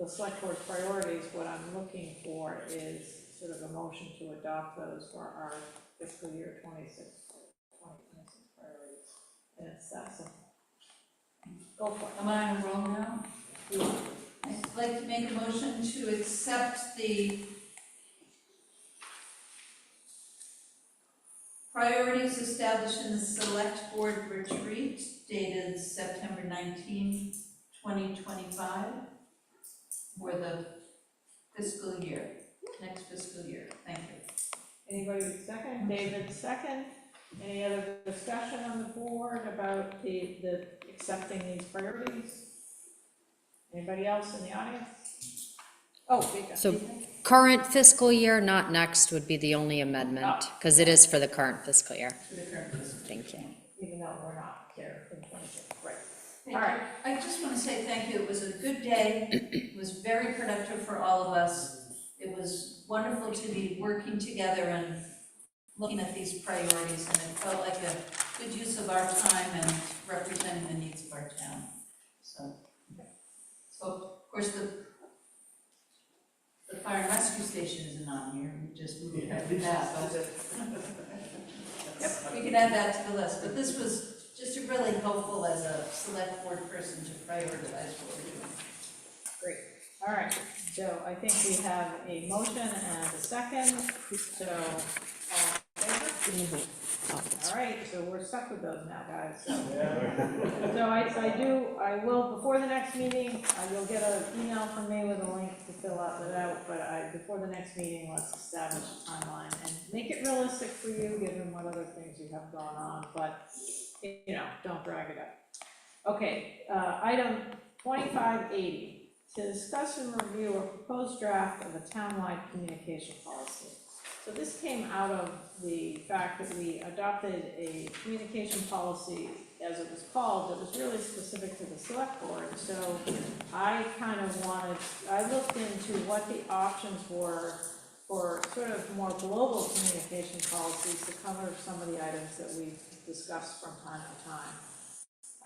the select board priorities, what I'm looking for is sort of a motion to adopt those for our fiscal year 2026 priorities. And it's that simple. Go for it. Am I on a roll now? I'd like to make a motion to accept the priorities established in the select board retreat dated September 19, 2025 for the fiscal year, next fiscal year. Thank you. Anybody second? David second. Any other discussion on the board about the accepting these priorities? Anybody else in the audience? Oh, Vika. So current fiscal year, not next, would be the only amendment, because it is for the current fiscal year. For the current fiscal. Thank you. Even though we're not there in 26, right? Thank All you. right. I just want to say thank you. It was a good day. It was very productive for all of us. It was wonderful to be working together and looking at these priorities, and it felt like a good use of our time and representing the needs of our town. So of course, the fire and rescue station isn't on here. We just moved ahead with that, but we can add that to the list. But this was just really helpful as a select board person to prioritize what we're doing. Great. All right. So I think we have a motion and a second. So, all in favor? All right, so we're stuck with those now, guys, so. So I will, before the next meeting, you'll get an email from me with a link to fill that out, but before the next meeting, let's establish a timeline and make it realistic for you, given what other things you have going on, but, don't drag it out. Okay, item 2580, to discuss and review a proposed draft of a townwide communication policy. So this came out of the fact that we adopted a communication policy, as it was called, that was really specific to the select board. So I looked into what the options were for sort of more global communication policies to cover some of the items that we've discussed from time to time.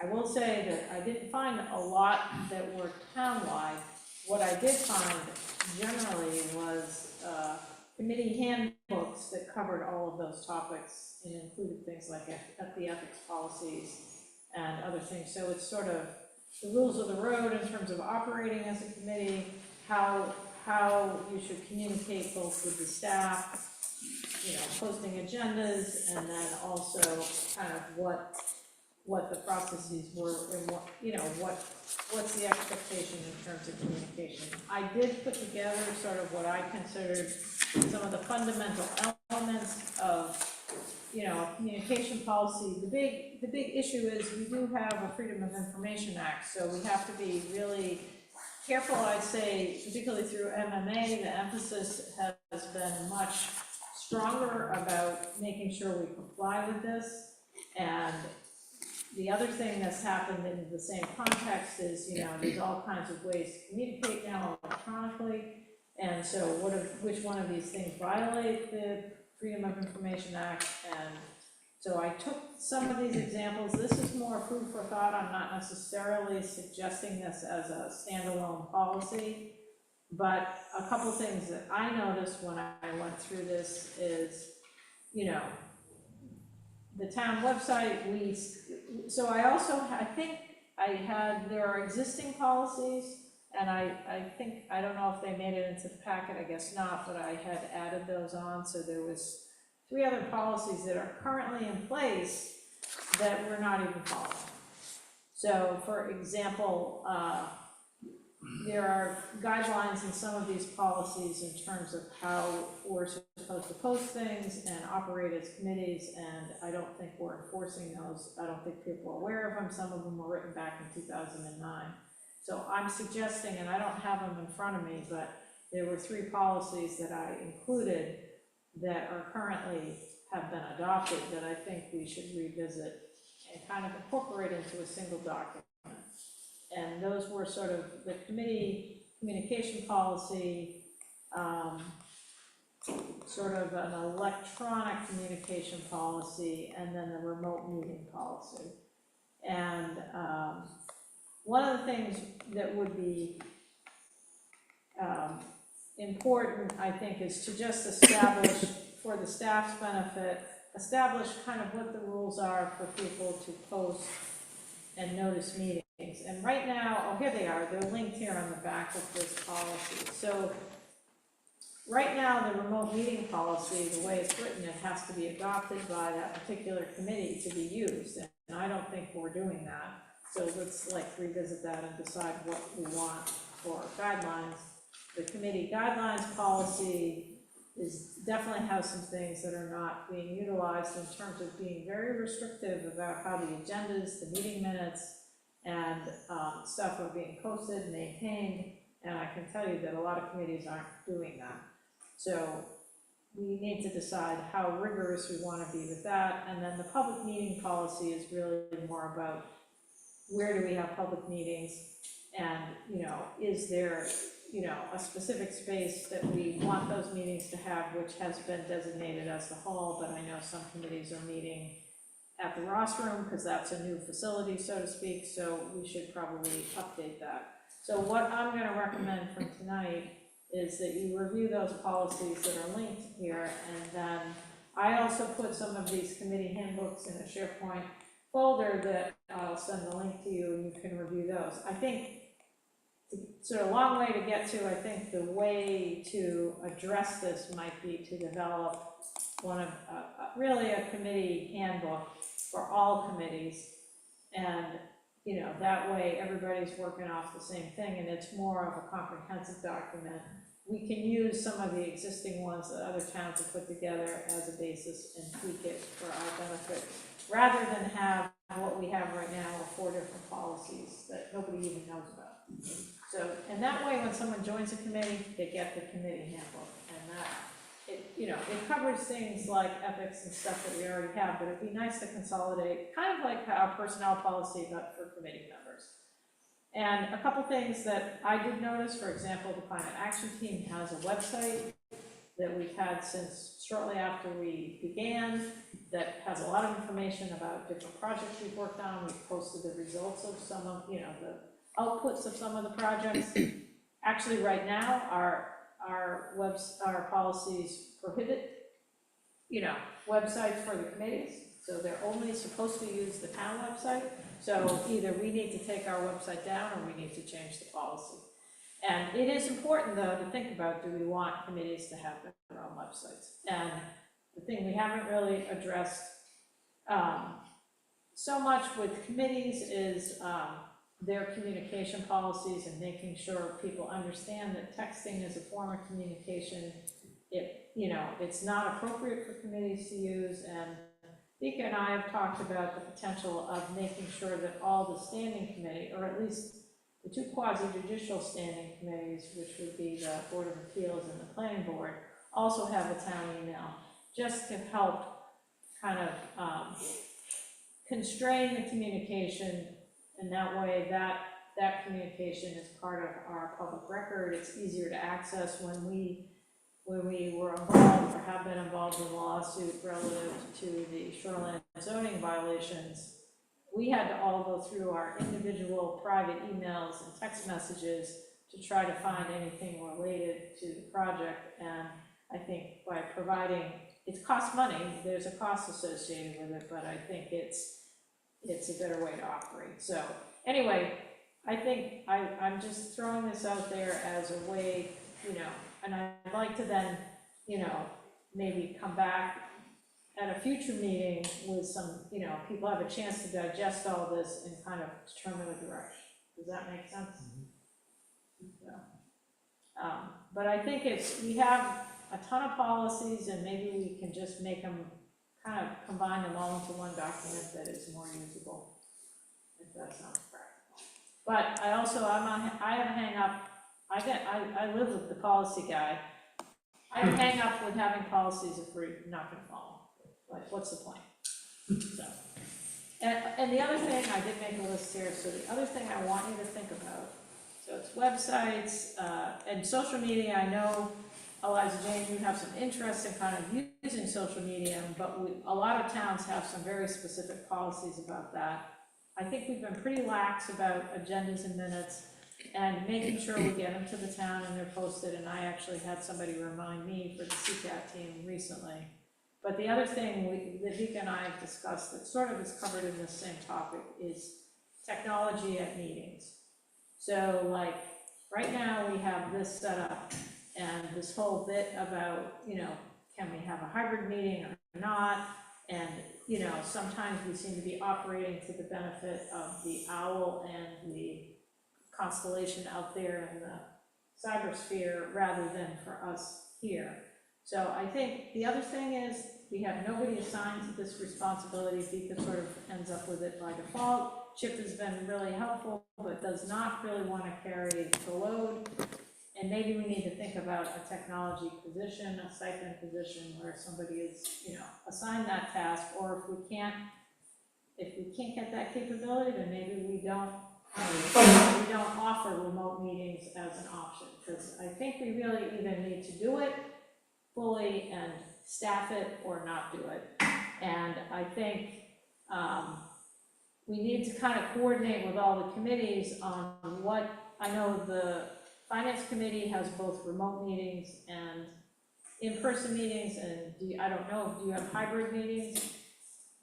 I will say that I didn't find a lot that were townwide. What I did find generally was committee handbooks that covered all of those topics and included things like the ethics policies and other things. So it's sort of the rules of the road in terms of operating as a committee, how you should communicate both with the staff, posting agendas, and then also kind of what the processes were and what's the expectation in terms of communication. I did put together sort of what I considered some of the fundamental elements of, a communication policy. The big issue is we do have a Freedom of Information Act, so we have to be really careful, I'd say, particularly through MMA. The emphasis has been much stronger about making sure we comply with this. And the other thing that's happened in the same context is, there's all kinds of ways to communicate now electronically. And so which one of these things violate the Freedom of Information Act? And so I took some of these examples. This is more food for thought. I'm not necessarily suggesting this as a standalone policy, but a couple things that I noticed when I went through this is, the town website, there are existing policies, and I don't know if they made it into the packet, I guess not, but I had added those on, so there was 3 other policies that are currently in place that we're not even following. So, for example, there are guidelines in some of these policies in terms of how we're supposed to post things and operate as committees, and I don't think we're enforcing those. I don't think people are aware of them. Some of them were written back in 2009. So I'm suggesting, and I don't have them in front of me, but there were 3 policies that I included that are currently have been adopted that I think we should revisit and kind of incorporate into a single document. And those were sort of the committee communication policy, sort of an electronic communication policy, and then the remote meeting policy. And one of the things that would be important, I think, is to just establish, for the staff's benefit, establish kind of what the rules are for people to post and notice meetings. And right now, here they are, they're linked here on the back of this policy. So right now, the remote meeting policy, the way it's written, it has to be adopted by that particular committee to be used. And I don't think we're doing that. So let's revisit that and decide what we want for guidelines. The committee guidelines policy definitely has some things that are not being utilized in terms of being very restrictive about how the agendas, the meeting minutes, and stuff are being posted and maintained, and I can tell you that a lot of committees aren't doing that. So we need to decide how rigorous we want to be with that, and then the public meeting policy is really more about where do we have public meetings, and is there a specific space that we want those meetings to have, which has been designated as the hall, but I know some committees are meeting at the Ross Room, because that's a new facility, so to speak, so we should probably update that. So what I'm going to recommend from tonight is that you review those policies that are linked here, and then I also put some of these committee handbooks in a SharePoint folder that I'll send the link to you, and you can review those. I think sort of long way to get to, I think the way to address this might be to develop one of, really a committee handbook for all committees. And, you know, that way everybody's working off the same thing and it's more of a comprehensive document. We can use some of the existing ones that other towns have put together as a basis and tweak it for our benefit, rather than have what we have right now of 4 different policies that nobody even knows about. So, and that way, when someone joins a committee, they get the committee handbook, and that, it, you know, it covers things like ethics and stuff that we already have, but it'd be nice to consolidate, kind of like our personnel policy, but for committee members. And a couple things that I did notice, for example, the Climate Action Team has a website that we've had since shortly after we began, that has a lot of information about different projects we've worked on. We've posted the results of some of, you know, the outputs of some of the projects. Actually, right now, our policies prohibit, you know, websites for the committees, so they're only supposed to use the town website. So either we need to take our website down or we need to change the policy. And it is important, though, to think about, do we want committees to have their own websites? And the thing we haven't really addressed so much with committees is their communication policies and making sure people understand that texting is a form of communication. You know, it's not appropriate for committees to use, and Vika and I have talked about the potential of making sure that all the standing committee, or at least the 2 quasi-judicial standing committees, which would be the Board of Appeals and the Planning Board, also have a town email, just to help kind of constrain the communication, and that way that communication is part of our public record. It's easier to access. When we were involved or have been involved in a lawsuit relative to the shoreline zoning violations, we had to all go through our individual private emails and text messages to try to find anything related to the project. And I think by providing, it costs money, there's a cost associated with it, but I think it's a better way to operate. So anyway, I think I'm just throwing this out there as a way, you know, and I'd like to then, you know, maybe come back at a future meeting with some, you know, people have a chance to digest all this and kind of determine a direction. Does that make sense? So, but I think we have a ton of policies, and maybe we can just make them, kind of combine them all into one document that is more usable, if that sounds practical. But I also, I have a hang up, I live with the policy guy. I have a hang up with having policies if we're not gonna follow. Like, what's the point? So, and the other thing, I did make a list here, so the other thing I want you to think about, so it's websites, and social media. I know, Eliza Jane, you have some interest in kind of using social media, but a lot of towns have some very specific policies about that. I think we've been pretty lax about agendas and minutes, and making sure we get them to the town and they're posted, and I actually had somebody remind me for the CCAT team recently. But the other thing that Vika and I have discussed that sort of is covered in this same topic is technology at meetings. So like, right now we have this set up and this whole bit about, you know, can we have a hybrid meeting or not? And, you know, sometimes we seem to be operating to the benefit of the owl and the constellation out there in the cybersphere rather than for us here. So I think the other thing is we have nobody assigned to this responsibility. Vika sort of ends up with it by default. Chip has been really helpful, but does not really want to carry the load. And maybe we need to think about a technology position, a stipend position where somebody is, you know, assigned that task, or if we can't get that capability, then maybe we don't offer remote meetings as an option, because I think we really either need to do it fully and staff it or not do it. And I think we need to kind of coordinate with all the committees on what, I know the Finance Committee has both remote meetings and in-person meetings, and I don't know, do you have hybrid meetings?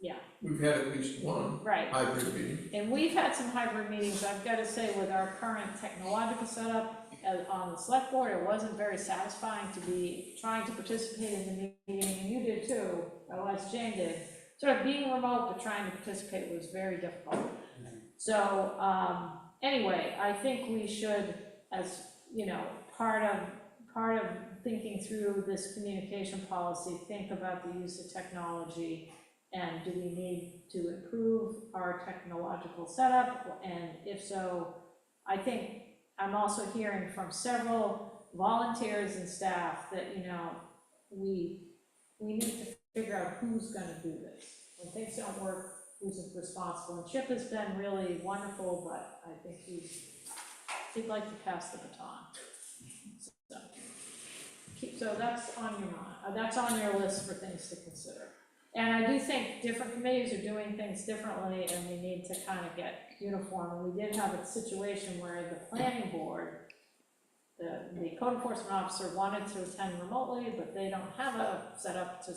Yeah, We've had at least one right. hybrid meeting. And we've had some hybrid meetings, I've got to say, with our current technological setup on the select board, it wasn't very satisfying to be trying to participate in the meeting, and you did too, otherwise Jane did. Sort of being remote but trying to participate was very difficult. So, anyway, I think we should, as, you know, part of thinking through this communication policy, think about the use of technology. And do we need to improve our technological setup? And if so, I think I'm also hearing from several volunteers and staff that, you know, we need to figure out who's gonna do this. When things don't work, who's responsible? And Chip has been really wonderful, but I think he'd like to pass the baton. So that's on your mind, that's on your list for things to consider. And I do think different committees are doing things differently, and we need to kind of get uniform. And we did have a situation where the planning board, the code enforcement officer wanted to attend remotely, but they don't have a setup they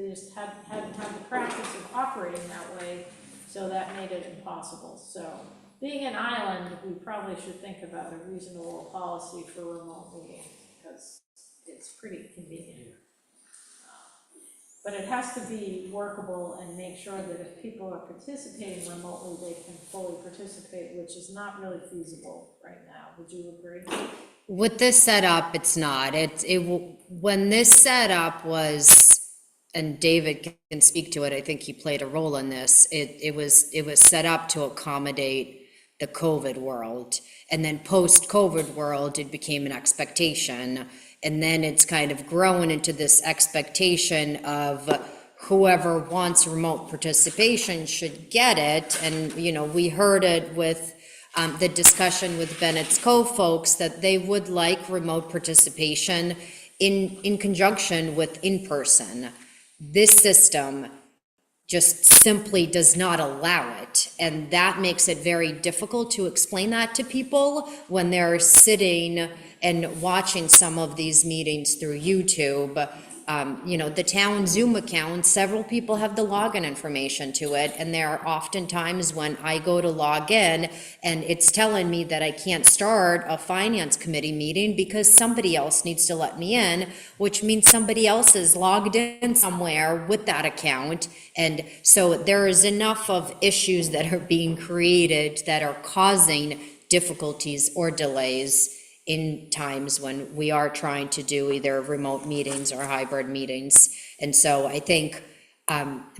just hadn't had the practice of operating that way, so that made it impossible. So being an island, we probably should think about a reasonable policy for remote meetings, because it's pretty convenient. But it has to be workable and make sure that if people are participating remotely, they can fully participate, which is not really feasible right now. Would you agree? With this setup, it's not. When this setup was, and David can speak to it, I think he played a role in this, it was set up to accommodate the COVID world. And then post-COVID world, it became an expectation. And then it's kind of grown into this expectation of whoever wants remote participation should get it. And, you know, we heard it with the discussion with Bennett's Cove folks that they would like remote participation in conjunction with in-person. This system just simply does not allow it. And that makes it very difficult to explain that to people when they're sitting and watching some of these meetings through YouTube. You know, the town Zoom account, several people have the login information to it, and there are often times when I go to log in and it's telling me that I can't start a finance committee meeting because somebody else needs to let me in, which means somebody else is logged in somewhere with that account. And so there is enough of issues that are being created that are causing difficulties or delays in times when we are trying to do either remote meetings or hybrid meetings. And so I think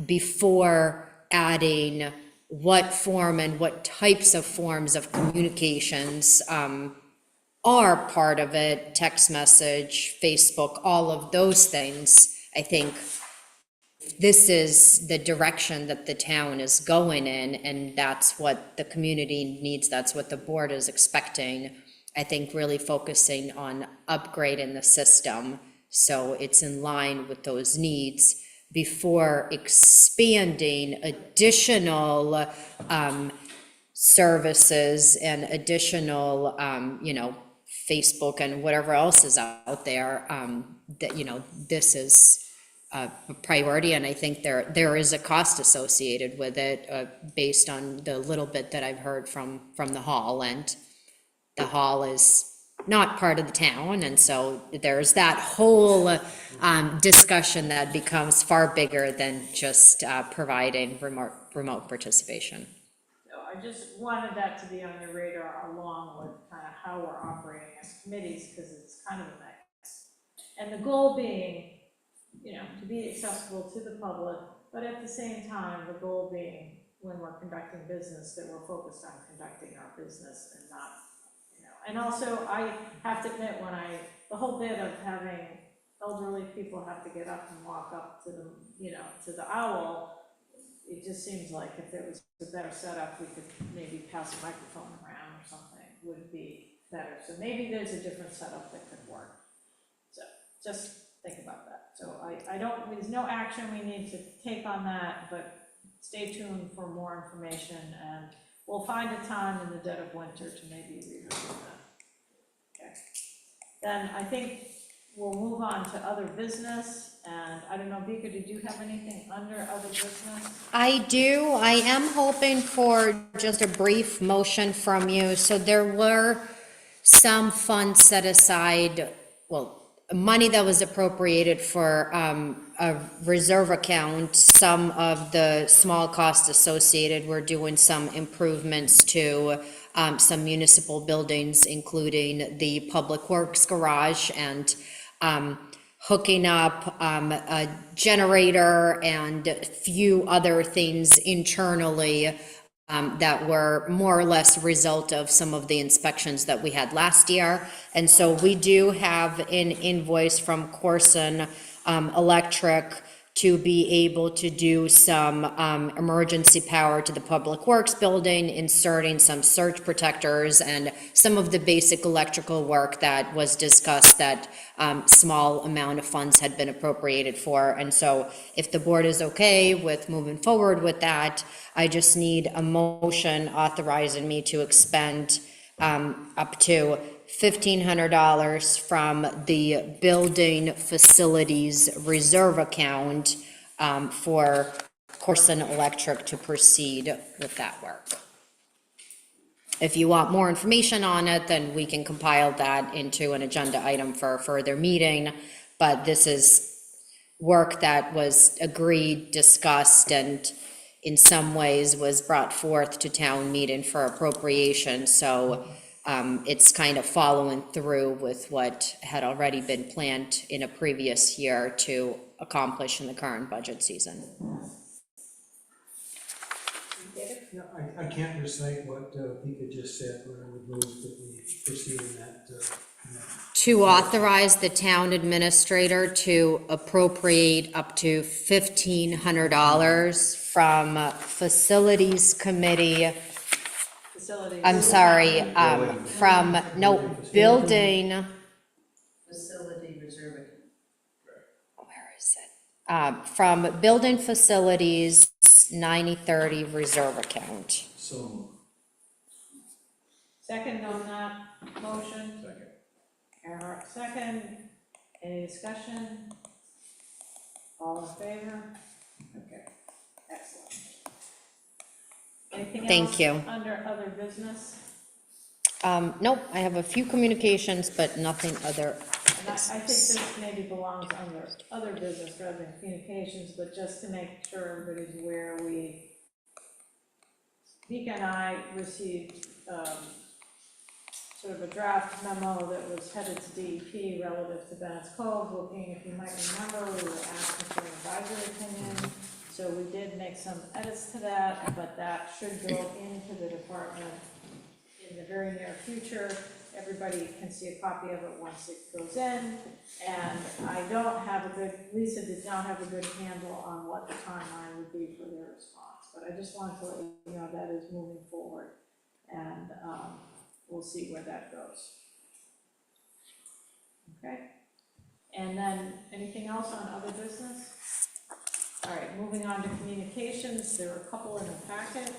before adding what form and what types of forms of communications are part of it, text message, Facebook, all of those things, I think this is the direction that the town is going in, and that's what the community needs, that's what the board is expecting. I think really focusing on upgrading the system so it's in line with those needs before expanding additional services and additional, you know, Facebook and whatever else is out there, that, you know, this is a priority, and I think there is a cost associated with it based on the little bit that I've heard from the hall, and the hall is not part of the town, and so there's that whole discussion that becomes far bigger than just providing remote participation. So I just wanted that to be on your radar along with kind of how we're operating as committees, because it's kind of a mix. And the goal being, you know, to be accessible to the public, but at the same time, the goal being when we're conducting business, that we're focused on conducting our business and not, you know. And also, I have to admit, the whole bit of having elderly people have to get up and walk up to the, you know, to the owl, it just seems like if there was a better setup, we could maybe pass a microphone around or something, would be better. So maybe there's a different setup that could work. So just think about that. So there's no action we need to take on that, but stay tuned for more information, and we'll find a time in the dead of winter to maybe revisit that. Okay. Then I think we'll move on to other business, and I don't know, Vika, did you have anything under other business? I do. I am hoping for just a brief motion from you. So there were some funds set aside, well, money that was appropriated for a reserve account. Some of the small costs associated were doing some improvements to some municipal buildings, including the Public Works garage, and hooking up a generator and a few other things internally that were more or less a result of some of the inspections that we had last year. And so we do have an invoice from Corson Electric to be able to do some emergency power to the Public Works building, inserting some surge protectors and some of the basic electrical work that was discussed that small amount of funds had been appropriated for. And so if the board is okay with moving forward with that, I just need a motion authorizing me to expend up to $1,500 from the building facilities reserve account for Corson Electric to proceed with that work. If you want more information on it, then we can compile that into an agenda item for a further meeting. But this is work that was agreed, discussed, and in some ways was brought forth to town meeting for appropriation. So it's kind of following through with what had already been planned in a previous year to accomplish in the current budget season. Yeah, I can't recite what Pika just said, but I would move that we proceed in that. To authorize the town administrator to appropriate up to $1,500 from facilities committee, Facilities. I'm sorry, from, no, building, Facility reserve account. where is it? From building facilities 9030 reserve account. So, Second on that motion? Second. Eric, second. Any discussion? All in favor? Okay, excellent. Anything else? Thank you. Under other business? Nope, I have a few communications, but nothing other. And I think this maybe belongs under other business rather than communications, but just to make sure everybody's aware, Vika and I received sort of a draft memo that was headed to DEP relative to Bennett's Cove, looking, if you might remember, we were asking for an advisory opinion. So we did make some edits to that, but that should go into the department in the very near future. Everybody can see a copy of it once it goes in. And I don't have a good, Lisa did not have a good handle on what the timeline would be for their response. But I just wanted to let you know that is moving forward. And we'll see where that goes. Okay? And then, anything else on other business? All right, moving on to communications, there are a couple in the packet.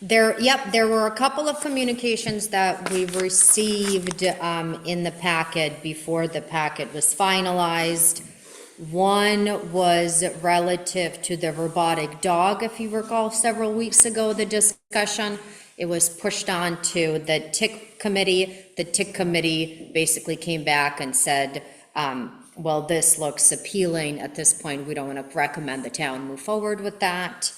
There were a couple of communications that we received in the packet before the packet was finalized. One was relative to the robotic dog, if you recall several weeks ago, the discussion. It was pushed on to the TIC committee. The TIC committee basically came back and said, well, this looks appealing. At this point, we don't want to recommend the town move forward with that.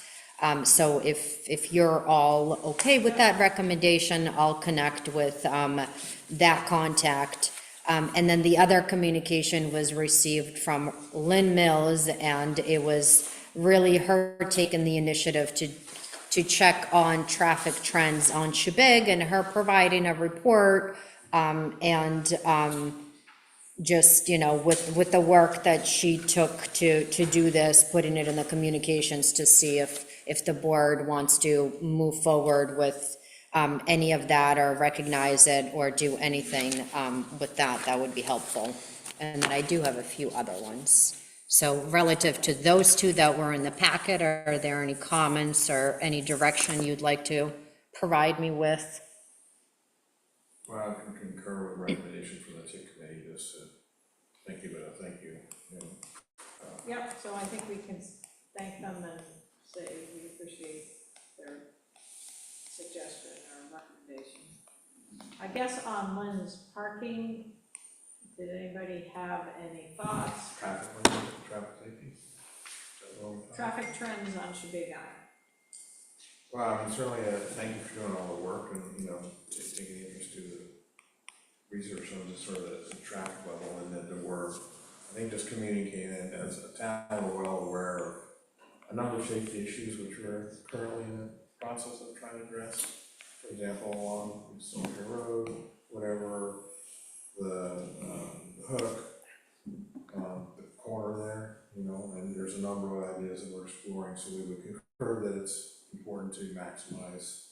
So if you're all okay with that recommendation, I'll connect with that contact. And then the other communication was received from Lynn Mills, and it was really her taking the initiative to check on traffic trends on Shebig, and her providing a report, just, you know, with the work that she took to do this, putting it in the communications to see if the board wants to move forward with any of that, or recognize it, or do anything with that, that would be helpful. And then I do have a few other ones. So relative to those two that were in the packet, are there any comments or any direction you'd like to provide me with? Well, I can concur with the recommendation from the TIC committee, just to thank you, but a thank you, you know. Yep, so I think we can thank them and say we appreciate their suggestion or recommendation. I guess on Lynn's parking, did anybody have any thoughts? Traffic safety? Is that what we're talking? Traffic trends on Shabbat. Well, I mean, certainly, thank you for doing all the work and, you know, taking the interest to the research on just sort of the traffic level, and that we're, I think, just communicating that as a town, we're well aware of a number of safety issues which we're currently in the process of trying to address. For example, along Soldier Road, whatever, the hook, the corner there, you know, and there's a number of ideas that we're exploring, so we would concur that it's important to maximize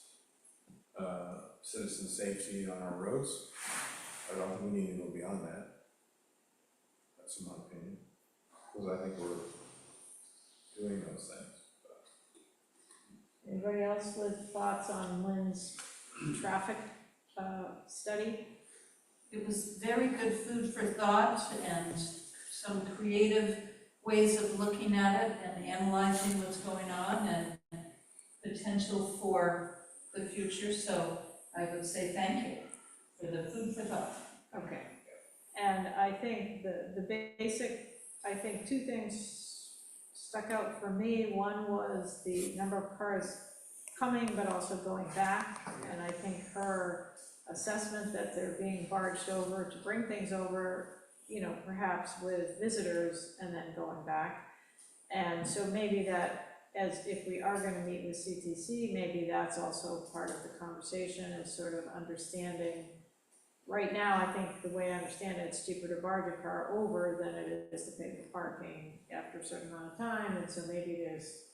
citizen safety on our roads. I don't think we need to go beyond that. That's my opinion, because I think we're doing those things. Anybody else with thoughts on Lynn's traffic study? It was very good food for thought and some creative ways of looking at it and analyzing what's going on and potential for the future, so I would say thank you for the food for thought. Okay, and I think the basic, I think two things stuck out for me. One was the number of cars coming but also going back, and I think her assessment that they're being barged over to bring things over, you know, perhaps with visitors and then going back. And so maybe that, as if we are gonna meet with CTC, maybe that's also part of the conversation, is sort of understanding. Right now, I think the way I understand it, it's cheaper to barge a car over than it is to pay for parking after a certain amount of time, and so maybe there's,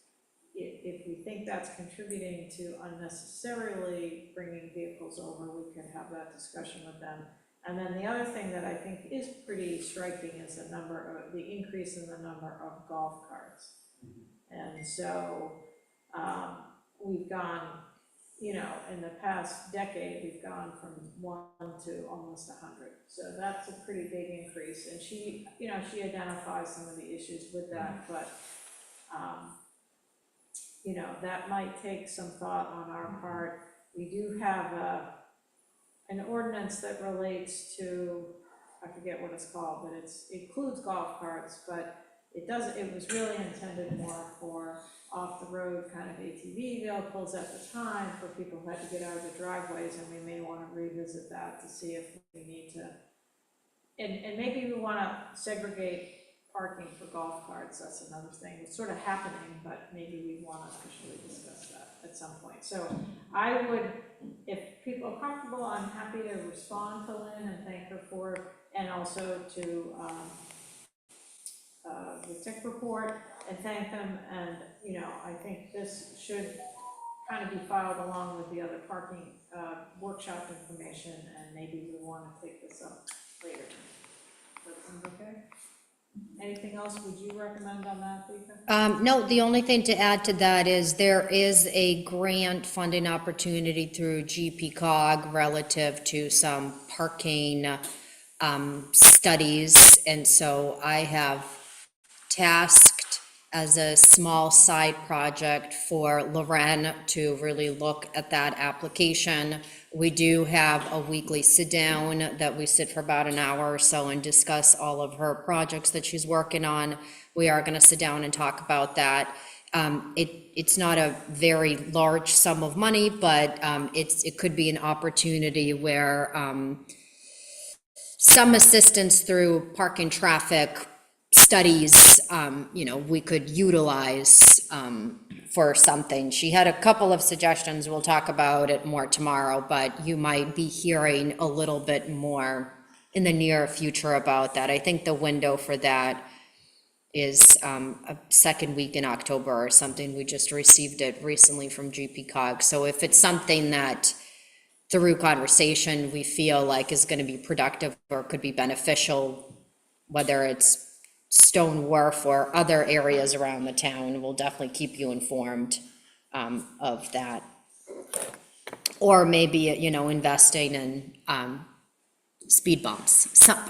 if we think that's contributing to unnecessarily bringing vehicles over, we could have that discussion with them. And then the other thing that I think is pretty striking is the increase in the number of golf carts. And so, we've gone, you know, in the past decade, we've gone from 1 to almost 100. So that's a pretty big increase, and she, you know, she identifies some of the issues with that, but, you know, that might take some thought on our part. We do have an ordinance that relates to, I forget what it's called, but it includes golf carts, but it was really intended more for off-the-road kind of ATV vehicles at the time, for people who had to get out of the driveways, and we may want to revisit that to see if we need to, and maybe we want to segregate parking for golf carts. That's another thing. It's sort of happening, but maybe we want to officially discuss that at some point. So I would, if people are comfortable, I'm happy to respond to Lynn and thank her for, and also to the tech report and thank them. And, you know, I think this should kind of be filed along with the other parking workshop information, and maybe we want to take this up later. That sounds okay? Anything else would you recommend on that, Lisa? No, the only thing to add to that is there is a grant funding opportunity through GPCOG relative to some parking studies. And so I have tasked as a small side project for Loren to really look at that application. We do have a weekly sit-down that we sit for about an hour or so and discuss all of her projects that she's working on. We are gonna sit down and talk about that. It's not a very large sum of money, but it could be an opportunity where some assistance through parking traffic studies, you know, we could utilize for something. She had a couple of suggestions. We'll talk about it more tomorrow, but you might be hearing a little bit more in the near future about that. I think the window for that is a second week in October or something. We just received it recently from GPCOG. So if it's something that through conversation we feel like is going to be productive or could be beneficial, whether it's Stone Wharf or other areas around the town, we'll definitely keep you informed of that. Or maybe, you know, investing in speed bumps,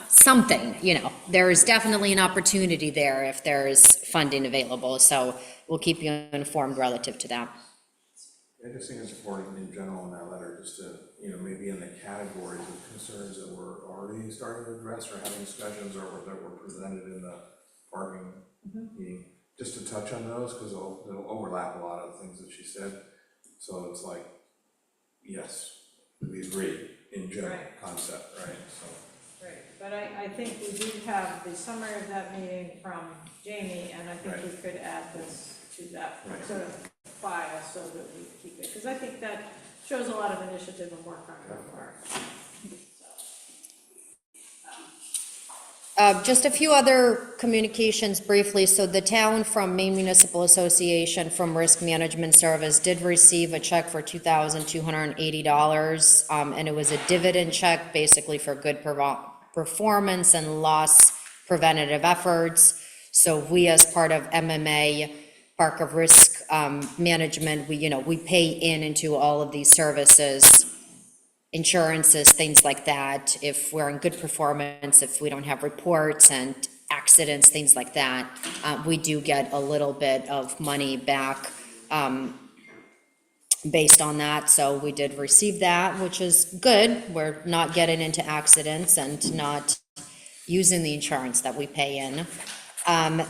something, you know. There is definitely an opportunity there if there is funding available, so we'll keep you informed relative to that. I just think it's important in general in that letter, just to, maybe in the categories of concerns that we're already starting to address or having discussions or that were presented in the parking meeting, just to touch on those, because it'll overlap a lot of the things that she said. So it's like, yes, we agree in general Right. concept, right? So, Right, but I think we do have the summary of that meeting from Jamie, and I think we could add this to that Right. sort of file so that we keep it, because I think that shows a lot of initiative and work on her part. Just a few other communications briefly. So the town from Maine Municipal Association from Risk Management Service did receive a check for $2,280, and it was a dividend check, basically for good performance and loss preventative efforts. So we, as part of MMA, Park of Risk Management, we pay into all of these services, insurances, things like that. If we're in good performance, if we don't have reports and accidents, things like that, we do get a little bit of money back based on that. So we did receive that, which is good. We're not getting into accidents and not using the insurance that we pay in.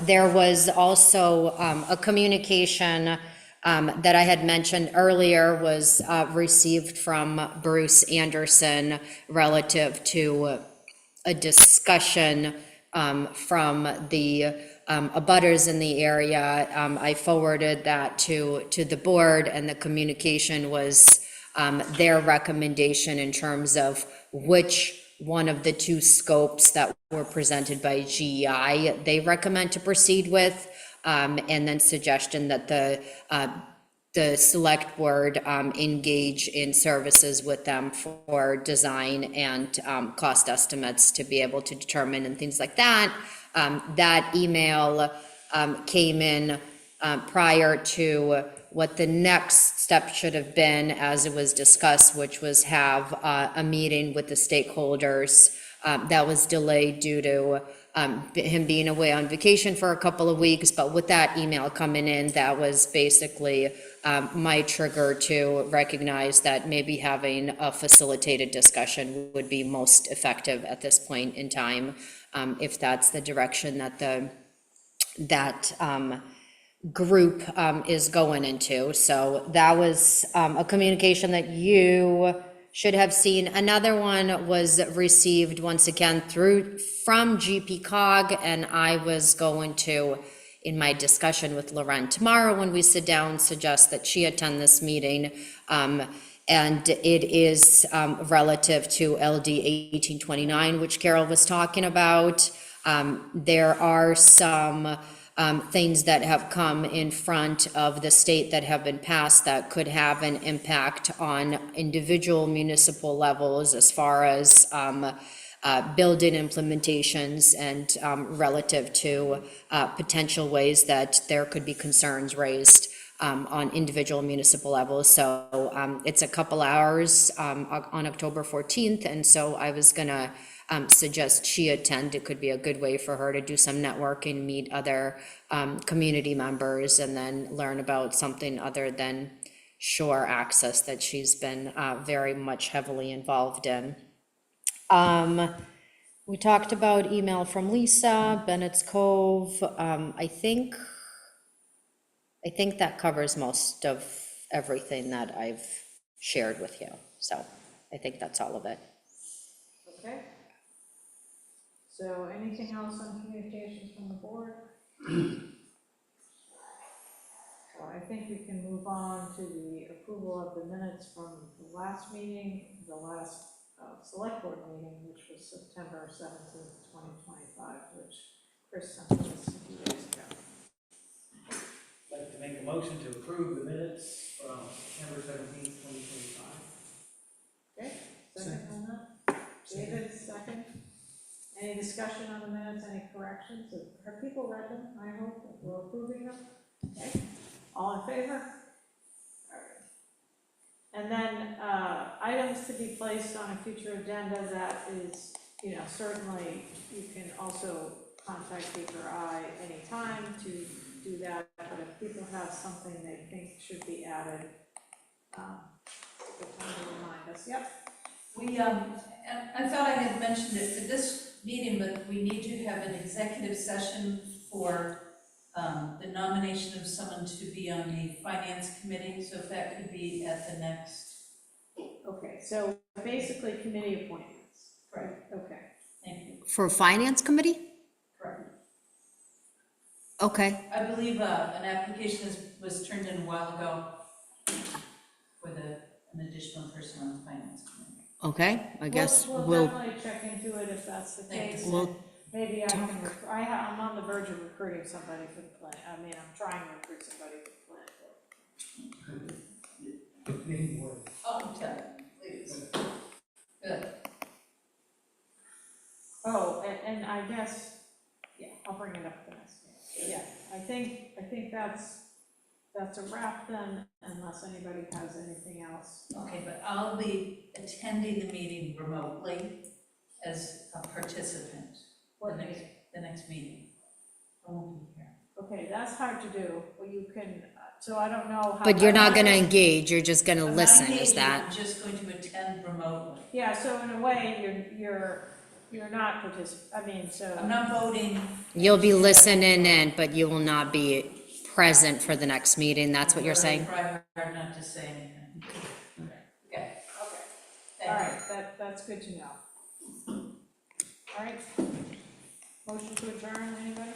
There was also a communication that I had mentioned earlier was received from Bruce Anderson relative to a discussion from the abutters in the area. I forwarded that to the board, and the communication was their recommendation in terms of which one of the two scopes that were presented by GEI they recommend to proceed with, and then suggestion that the select board engage in services with them for design and cost estimates to be able to determine and things like that. That email came in prior to what the next step should have been, as it was discussed, which was have a meeting with the stakeholders. That was delayed due to him being away on vacation for a couple of weeks, but with that email coming in, that was basically my trigger to recognize that maybe having a facilitated discussion would be most effective at this point in time, if that's the direction that that group is going into. So that was a communication that you should have seen. Another one was received once again from GP Cog, and I was going to, in my discussion with Lauren tomorrow when we sit down, suggest that she attend this meeting. And it is relative to LD 1829, which Carol was talking about. There are some things that have come in front of the state that have been passed that could have an impact on individual municipal levels as far as building implementations and relative to potential ways that there could be concerns raised on individual municipal levels. So it's a couple hours on October 14th, and so I was gonna suggest she attend. It could be a good way for her to do some networking, meet other community members, and then learn about something other than shore access that she's been very much heavily involved in. We talked about email from Lisa, Bennett's Cove. I think that covers most of everything that I've shared with you. So I think that's all of it. Okay. So anything else on communications from the board? So I think we can move on to the approval of the minutes from the last meeting, the last select board meeting, which was September 17th, 2025, which Chris sent us a few days ago. I'd like to make a motion to approve the minutes from September 17th, 2025. Okay, second on that? David, second. Any discussion on the minutes, any corrections? Have people read them? I hope that we're approving them. Okay, all in favor? All right. And then, items to be placed on a future agenda, that is, certainly, you can also contact Pete or I anytime to do that, but if people have something they think should be added, good time to remind us, yep. We, and I thought I had mentioned it for this meeting, but we need to have an executive session for the nomination of someone to be on the finance committee, so if that could be at the next. Okay, so basically committee appointments. Correct. Okay. Thank you. For Finance Committee? Correct. Okay, I believe an application was turned in a while ago for an additional person on the finance committee. okay, I guess We'll we'll, definitely check into it if that's the Thank case. you. We'll and maybe I can, I'm on the verge of recruiting somebody for the plan, I'm trying to recruit somebody for the plan. Maybe more. Oh, tell me, please. Good. Oh, and I guess, yeah, I'll bring it up the next meeting. Yeah, I think that's a wrap then, unless anybody has anything else. Okay, but I'll be attending the meeting remotely as a participant. What The next meeting. I won't be here. Okay, that's hard to do, well, you can, so I don't know how. but you're not gonna engage, you're just gonna I'm not listen, is engaging, that? I'm just going to attend remotely. Yeah, so in a way, you're not so. I'm not voting. You'll be listening in, but you will not be present for the next meeting, that's what you're saying? Try hard not to say anything. Okay, Okay, all thank you. right, that's good to know. All right, motion to adjourn, anybody?